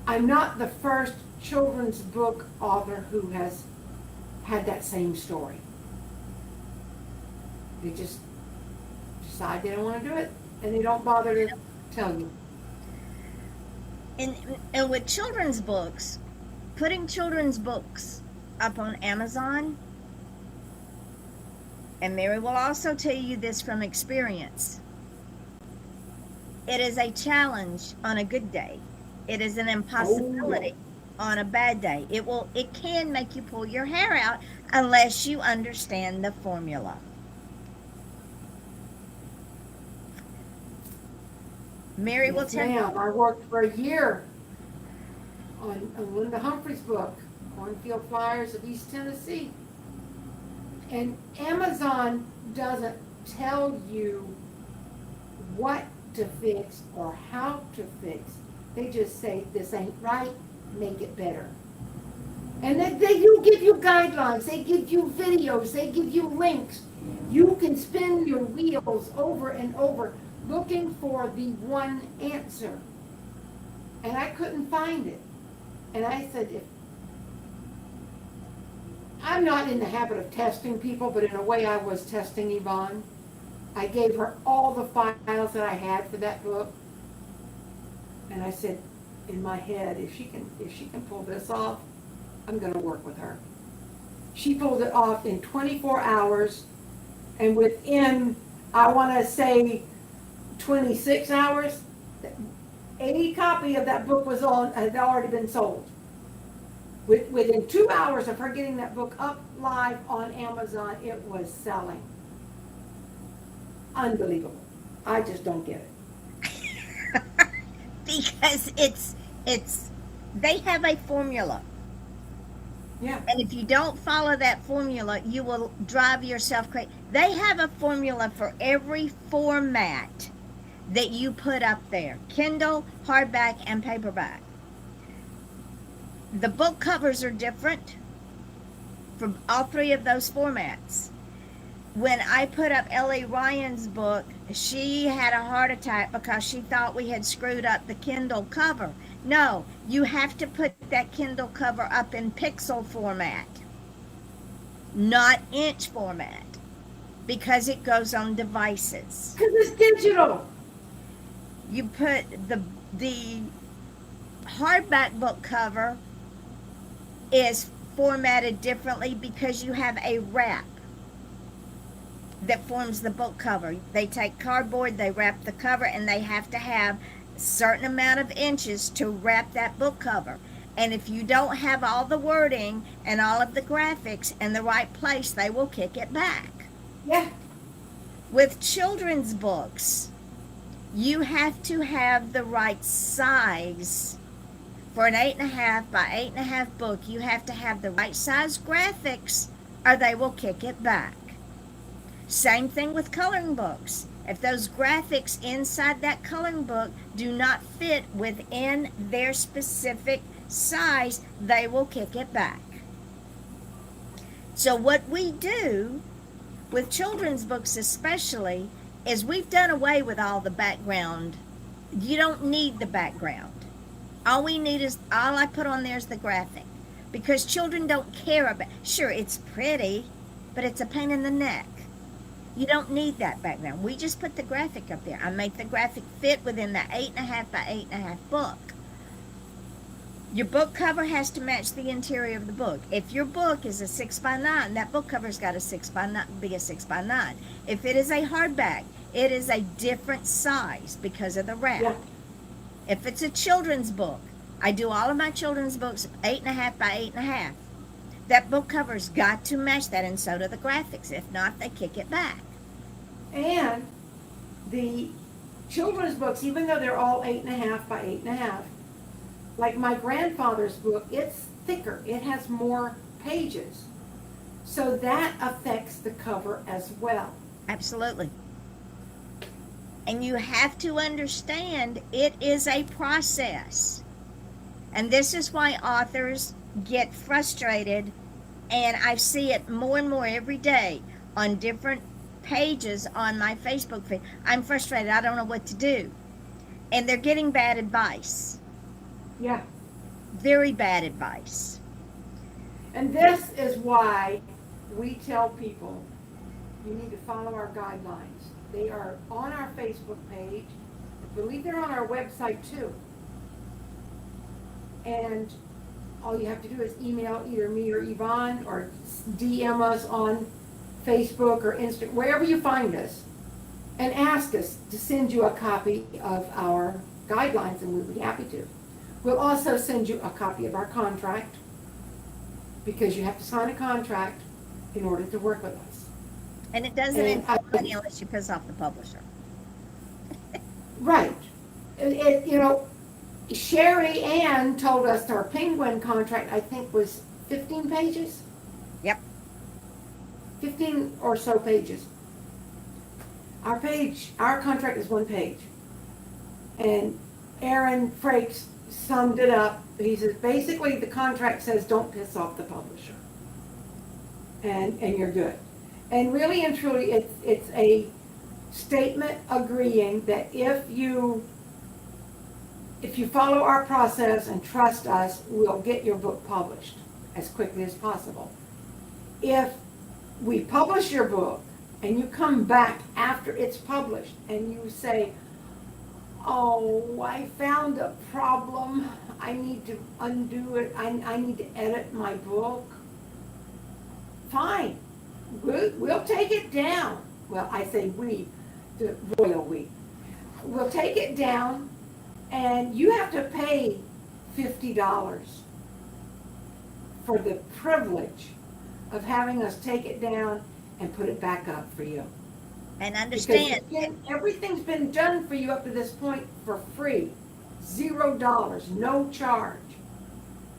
I'm not the first children's book author who has had that same story. They just decide they don't want to do it, and they don't bother to tell you. And with children's books, putting children's books up on Amazon, and Mary will also tell you this from experience, it is a challenge on a good day. It is an impossibility on a bad day. It can make you pull your hair out unless you understand the formula. Mary will tell you. I worked for a year on Linda Humphrey's book, Cornfield Flyers of East Tennessee. And Amazon doesn't tell you what to fix or how to fix. They just say, "This ain't right, make it better." And they do give you guidelines, they give you videos, they give you links. You can spin your wheels over and over looking for the one answer. And I couldn't find it. And I said, if I'm not in the habit of testing people, but in a way I was testing Yvonne. I gave her all the files that I had for that book. And I said, in my head, if she can pull this off, I'm going to work with her. She pulled it off in 24 hours, and within, I want to say, 26 hours, a copy of that book had already been sold. Within 2 hours of her getting that book up live on Amazon, it was selling. Unbelievable. I just don't get it. Because they have a formula. Yeah. And if you don't follow that formula, you will drive yourself crazy. They have a formula for every format that you put up there: Kindle, hardback, and paperback. The book covers are different for all three of those formats. When I put up Ellie Ryan's book, she had a heart attack because she thought we had screwed up the Kindle cover. No, you have to put that Kindle cover up in pixel format, not inch format, because it goes on devices. Because it's digital. You put the hardback book cover is formatted differently because you have a wrap that forms the book cover. They take cardboard, they wrap the cover, and they have to have a certain amount of inches to wrap that book cover. And if you don't have all the wording and all of the graphics in the right place, they will kick it back. Yeah. With children's books, you have to have the right size. For an 8.5 by 8.5 book, you have to have the right size graphics or they will kick it back. Same thing with coloring books. If those graphics inside that coloring book do not fit within their specific size, they will kick it back. So what we do with children's books especially is we've done away with all the background. You don't need the background. All I put on there is the graphic, because children don't care about, sure, it's pretty, but it's a pain in the neck. You don't need that background. We just put the graphic up there. I make the graphic fit within the 8.5 by 8.5 book. Your book cover has to match the interior of the book. If your book is a 6 by 9, that book cover's got to be a 6 by 9. If it is a hardback, it is a different size because of the wrap. Yeah. If it's a children's book, I do all of my children's books 8.5 by 8.5. That book cover's got to match that, and so do the graphics. If not, they kick it back. And the children's books, even though they're all 8.5 by 8.5, like my grandfather's book, it's thicker. It has more pages. So that affects the cover as well. Absolutely. And you have to understand it is a process. And this is why authors get frustrated, and I see it more and more every day on different pages on my Facebook feed. I'm frustrated. I don't know what to do. And they're getting bad advice. Yeah. Very bad advice. And this is why we tell people you need to follow our guidelines. They are on our Facebook page. I believe they're on our website too. And all you have to do is email either me or Yvonne, or DM us on Facebook or Instagram, wherever you find us, and ask us to send you a copy of our guidelines, and we'll be happy to. We'll also send you a copy of our contract, because you have to sign a contract in order to work with us. And it doesn't include money unless you piss off the publisher. Right. Sherry Ann told us our Penguin contract, I think, was 15 pages. Yep. 15 or so pages. Our contract is 1 page. And Aaron Frakes summed it up. He says, basically, the contract says, don't piss off the publisher. And you're good. And really and truly, it's a statement agreeing that if you follow our process and trust us, we'll get your book published as quickly as possible. If we publish your book and you come back after it's published and you say, oh, I found a problem, I need to undo it, I need to edit my book, fine, we'll take it down. Well, I say we, the royal we. We'll take it down, and you have to pay $50 for the privilege of having us take it down and put it back up for you. And understand, Because everything's been done for you up to this point for free. $0, no charge.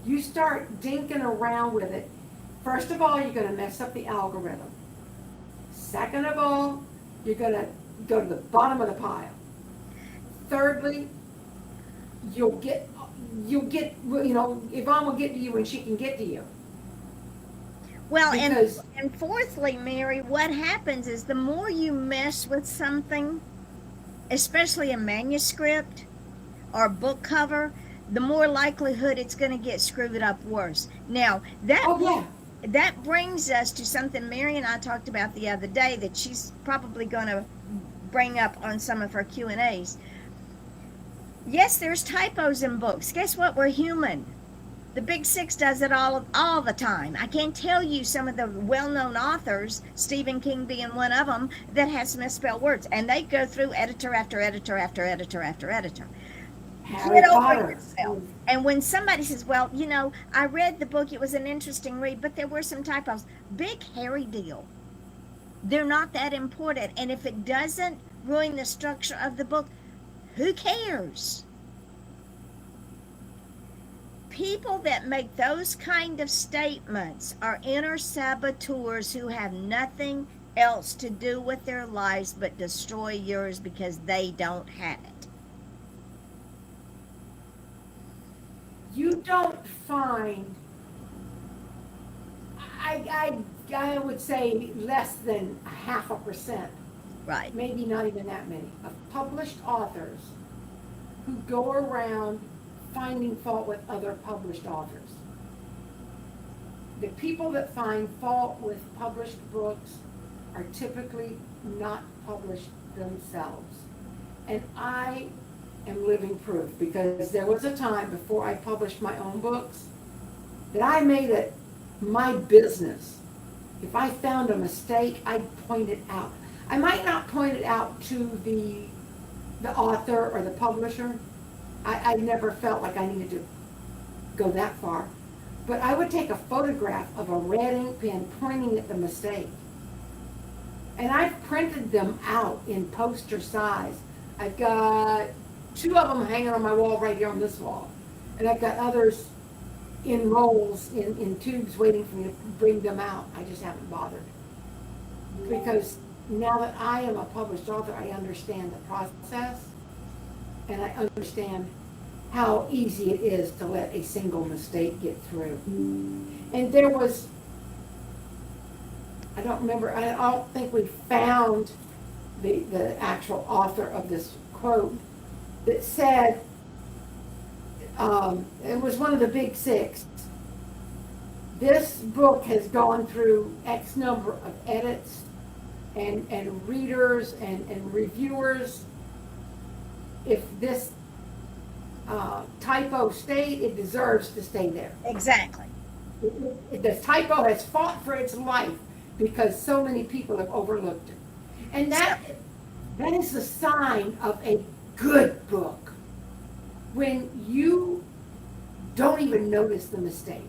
You start dinking around with it. First of all, you're going to mess up the algorithm. Second of all, you're going to go to the bottom of the pile. Thirdly, you'll get, Yvonne will get to you when she can get to you. well, Because- and fourthly, Mary, what happens is the more you mess with something, especially a manuscript or book cover, the more likelihood it's going to get screwed up worse. Now, that brings us to something Mary and I talked about the other day that she's probably going to bring up on some of her Q&As. Yes, there's typos in books. Guess what? We're human. The Big Six does it all the time. I can't tell you some of the well-known authors, Stephen King being one of them, that has misspelled words. And they go through editor after editor after editor after editor. Harry Get over Potter. yourself. And when somebody says, well, I read the book, it was an interesting read, but there were some typos. Big hairy deal. They're not that important. And if it doesn't ruin the structure of the book, who cares? People that make those kind of statements are inner saboteurs who have nothing else to do with their lives but destroy yours because they don't have it. You don't find, I would say less than 0.5%, Right. maybe not even that many, of published authors who go around finding fault with other published authors. The people that find fault with published books are typically not published themselves. And I am living proof, because there was a time before I published my own books that I made it my business. If I found a mistake, I'd point it out. I might not point it out to the author or the publisher. I never felt like I needed to go that far. But I would take a photograph of a red ink pen pointing at the mistake. And I've printed them out in poster size. I've got 2 of them hanging on my wall right here on this wall. And I've got others in rolls, in tubes waiting for me to bring them out. I just haven't bothered. Because now that I am a published author, I understand the process. And I understand how easy it is to let a single mistake get through. And there was, I don't think we found the actual author of this quote that said, it was one of the Big Six. This book has gone through X number of edits and readers and reviewers. If this typo stayed, it deserves to stay there. Exactly. The typo has fought for its life because so many people have overlooked it. And that is the sign of a good book. When you don't even notice the mistakes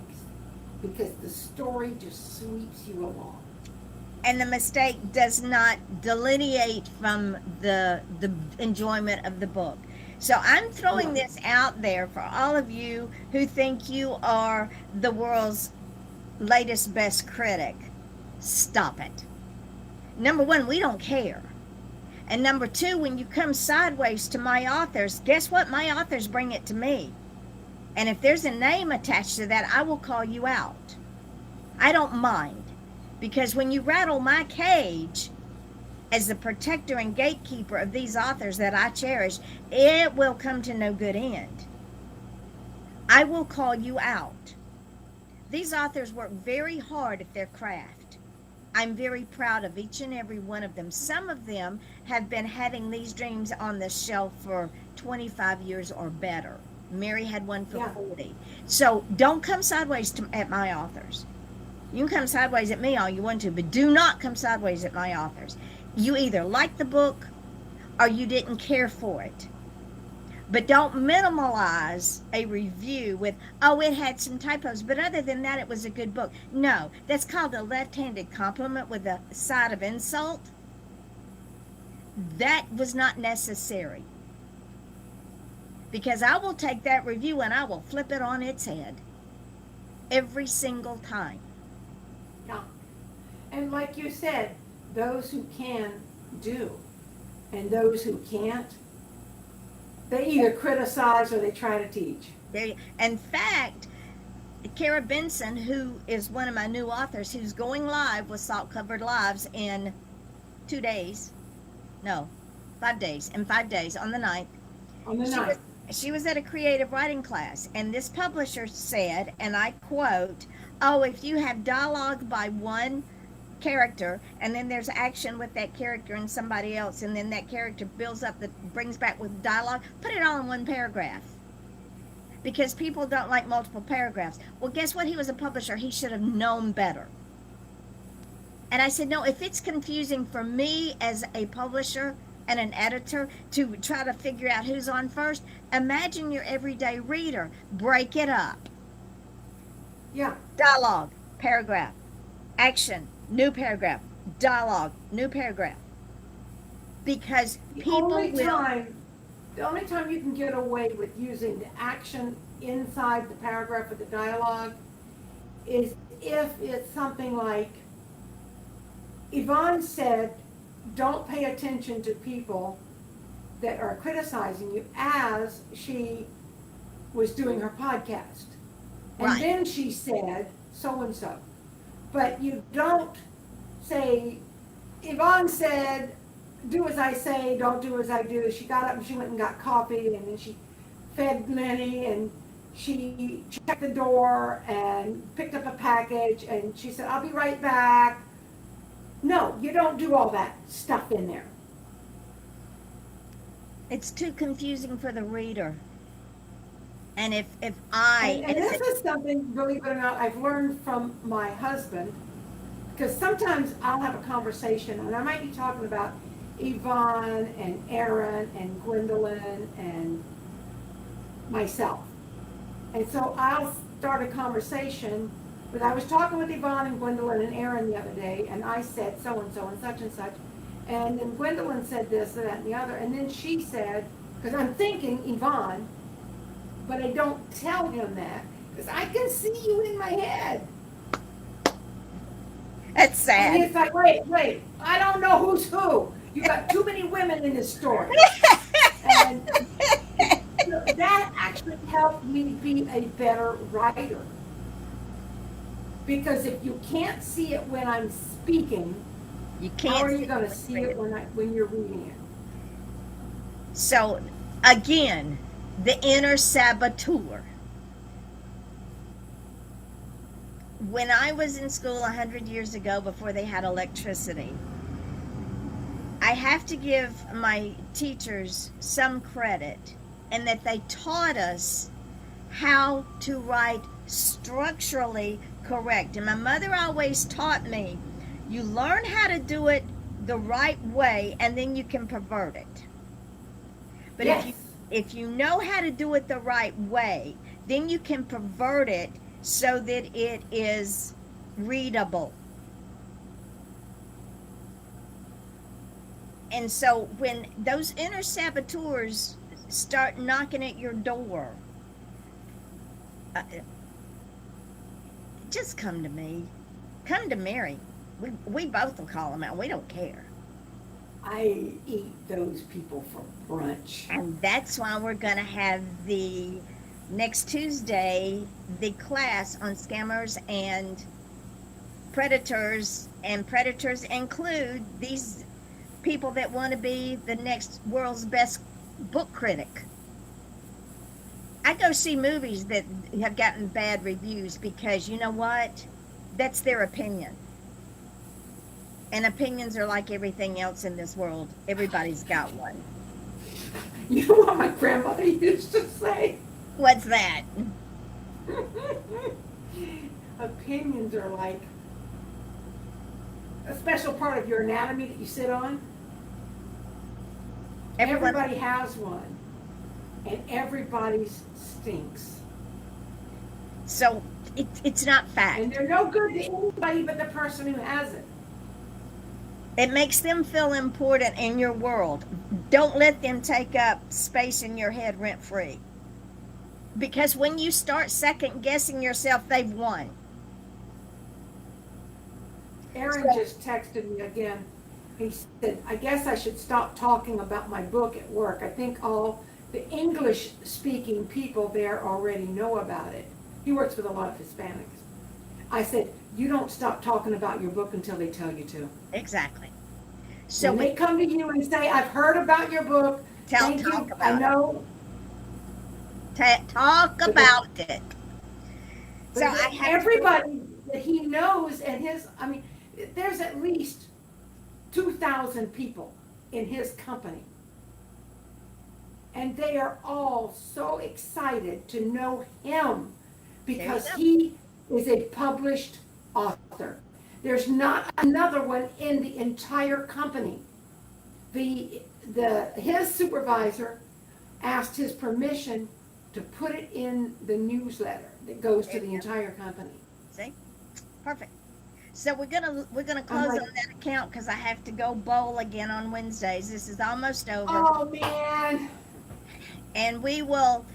because the story just sweeps you along. And the mistake does not delineate from the enjoyment of the book. So I'm throwing this out there for all of you who think you are the world's latest best critic. Stop it. Number one, we don't care. And number two, when you come sideways to my authors, guess what? My authors bring it to me. And if there's a name attached to that, I will call you out. I don't mind. Because when you rattle my cage as the protector and gatekeeper of these authors that I cherish, it will come to no good end. I will call you out. These authors work very hard at their craft. I'm very proud of each and every one of them. Some of them have been having these dreams on the shelf for 25 years or better. Mary had one for 40. So don't come sideways at my authors. You can come sideways at me all you want to, but do not come sideways at my authors. You either like the book or you didn't care for it. But don't minimalize a review with, oh, it had some typos, but other than that, it was a good book. No, that's called a left-handed compliment with a side of insult. That was not necessary. Because I will take that review and I will flip it on its head every single time. Yeah. And like you said, those who can do, and those who can't, they either criticize or they try to teach. In fact, Kara Benson, who is one of my new authors, who's going live with Salt Covered Lives in 5 days, in 5 days, on the 9th. On the 9th. She was at a creative writing class, and this publisher said, and I quote, oh, if you have dialogue by one character, and then there's action with that character and somebody else, and then that character brings back with dialogue, put it all in one paragraph. Because people don't like multiple paragraphs. Well, guess what? He was a publisher. He should have known better. And I said, no, if it's confusing for me as a publisher and an editor to try to figure out who's on first, imagine your everyday reader. Break it up. Yeah. Dialogue, paragraph. Action, new paragraph. Dialogue, new paragraph. Because the only time you can get away with using the action inside the paragraph of the dialogue is if it's something like, Yvonne said, don't pay attention to people that are criticizing you, as she was doing her podcast. And Right. Then she said so-and-so. But you don't say, Yvonne said, do as I say, don't do as I do. She got up and she went and got coffee, and then she fed Lenny, and she checked the door and picked up a package, and she said, I'll be right back. No, you don't do all that stuff in there. It's too confusing for the reader. And if And this is something, believe it or not, I've learned from my husband, because sometimes I'll have a conversation, and I might be talking about Yvonne and Aaron and Gwendolyn and myself. And so I'll start a conversation, but I was talking with Yvonne and Gwendolyn and Aaron the other day, and I said so-and-so and such and such. And then Gwendolyn said this, that, and the other. And then she said, because I'm thinking Yvonne, but I don't tell him that, because I can see you in my head. That's sad. And he's like, wait, I don't know who's who. You got too many women in this story. And that actually helped me be a better writer. Because if you can't see it when I'm speaking, You can't. how are you going to see it when you're reading it? So, again, the inner saboteur. When I was in school 100 years ago, before they had electricity, I have to give my teachers some credit in that they taught us how to write structurally correct. And my mother always taught me, you learn how to do it the right way, and then you can pervert it. But Yes. if you know how to do it the right way, then you can pervert it so that it is readable. And so when those inner saboteurs start knocking at your door, just come to me. Come to Mary. We both will call them out. We don't care. I eat those people for brunch. And that's why we're going to have the next Tuesday, the class on scammers and predators, and predators include these people that want to be the next world's best book critic. I go see movies that have gotten bad reviews because you know what? That's their opinion. And opinions are like everything else in this world. Everybody's got one. You know what my grandmother used to say? What's that? Opinions are like a special part of your anatomy that you sit on. Everybody has one, and everybody's stinks. So it's not fact. And they're no good to anybody but the person who has it. It makes them feel important in your world. Don't let them take up space in your head rent free. Because when you start second guessing yourself, they've won. Aaron just texted me again. He said, I guess I should stop talking about my book at work. I think all the English speaking people there already know about it. He works with a lot of Hispanics. I said, you don't stop talking about your book until they tell you to. Exactly. So when they come to you and say, I've heard about your book. Talk about I know. Talk about it. So everybody that he knows and his, I mean, there's at least 2,000 people in his company. And they are all so excited to know him because he is a published author. There's not another one in the entire company. His supervisor asked his permission to put it in the newsletter that goes to the entire company. See? Perfect. So we're gonna close on that account because I have to go bowl again on Wednesdays. This is almost over. Oh man. And we will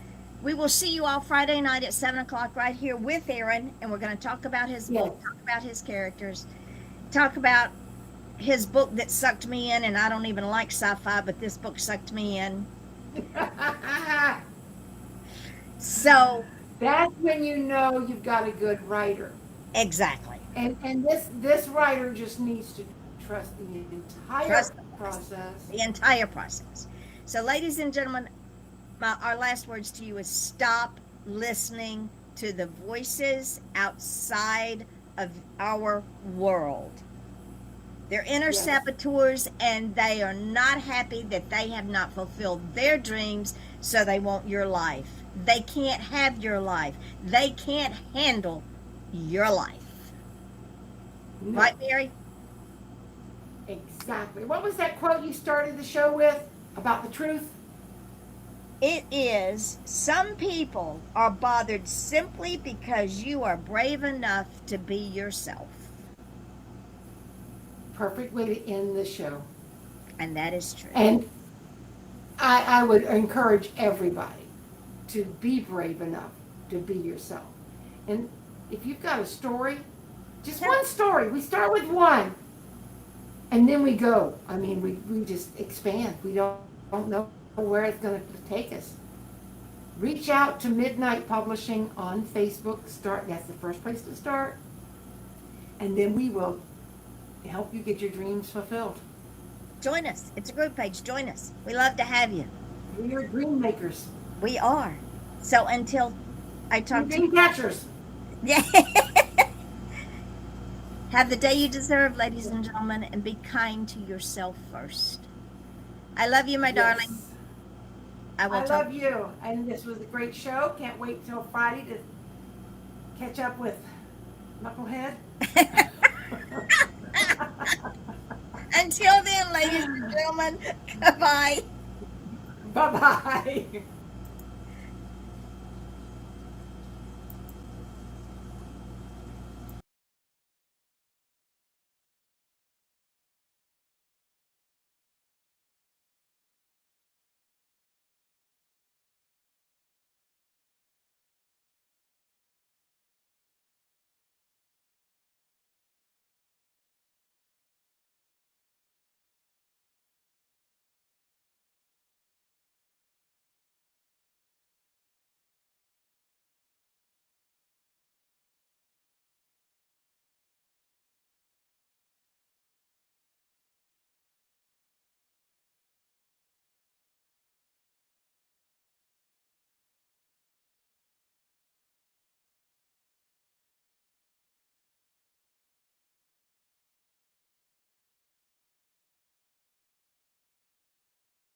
see you all Friday night at 7:00 right here with Aaron, and we're going to talk about his book, talk about his characters, talk about his book that sucked me in, and I don't even like sci-fi, but this book sucked me in. So that's when you know you've got a good writer. Exactly. And this writer just needs to trust the entire process. The entire process. So, ladies and gentlemen, our last words to you is stop listening to the voices outside of our world. They're inner saboteurs, and they are not happy that they have not fulfilled their dreams, so they want your life. They can't have your life. They can't handle your life. No. Right, Mary? Exactly. What was that quote you started the show with about the truth? It is, some people are bothered simply because you are brave enough to be yourself. Perfect way to end the show. And that is true. And I would encourage everybody to be brave enough to be yourself. And if you've got a story, just one story. We start with one. And then we go. I mean, we just expand. We don't know where it's going to take us. Reach out to Midnight Publishing on Facebook. That's the first place to start. And then we will help you get your dreams fulfilled. Join us. It's a group page. Join us. We love to have you. We are dream makers. We are. So until I talk to you. Dream catchers. Yeah. Have the day you deserve, ladies and gentlemen, and be kind to yourself first. I love you, my darling. I love you. And this was a great show. Can't wait till Friday to catch up with Knucklehead. Until then, ladies and gentlemen, goodbye. Bye-bye.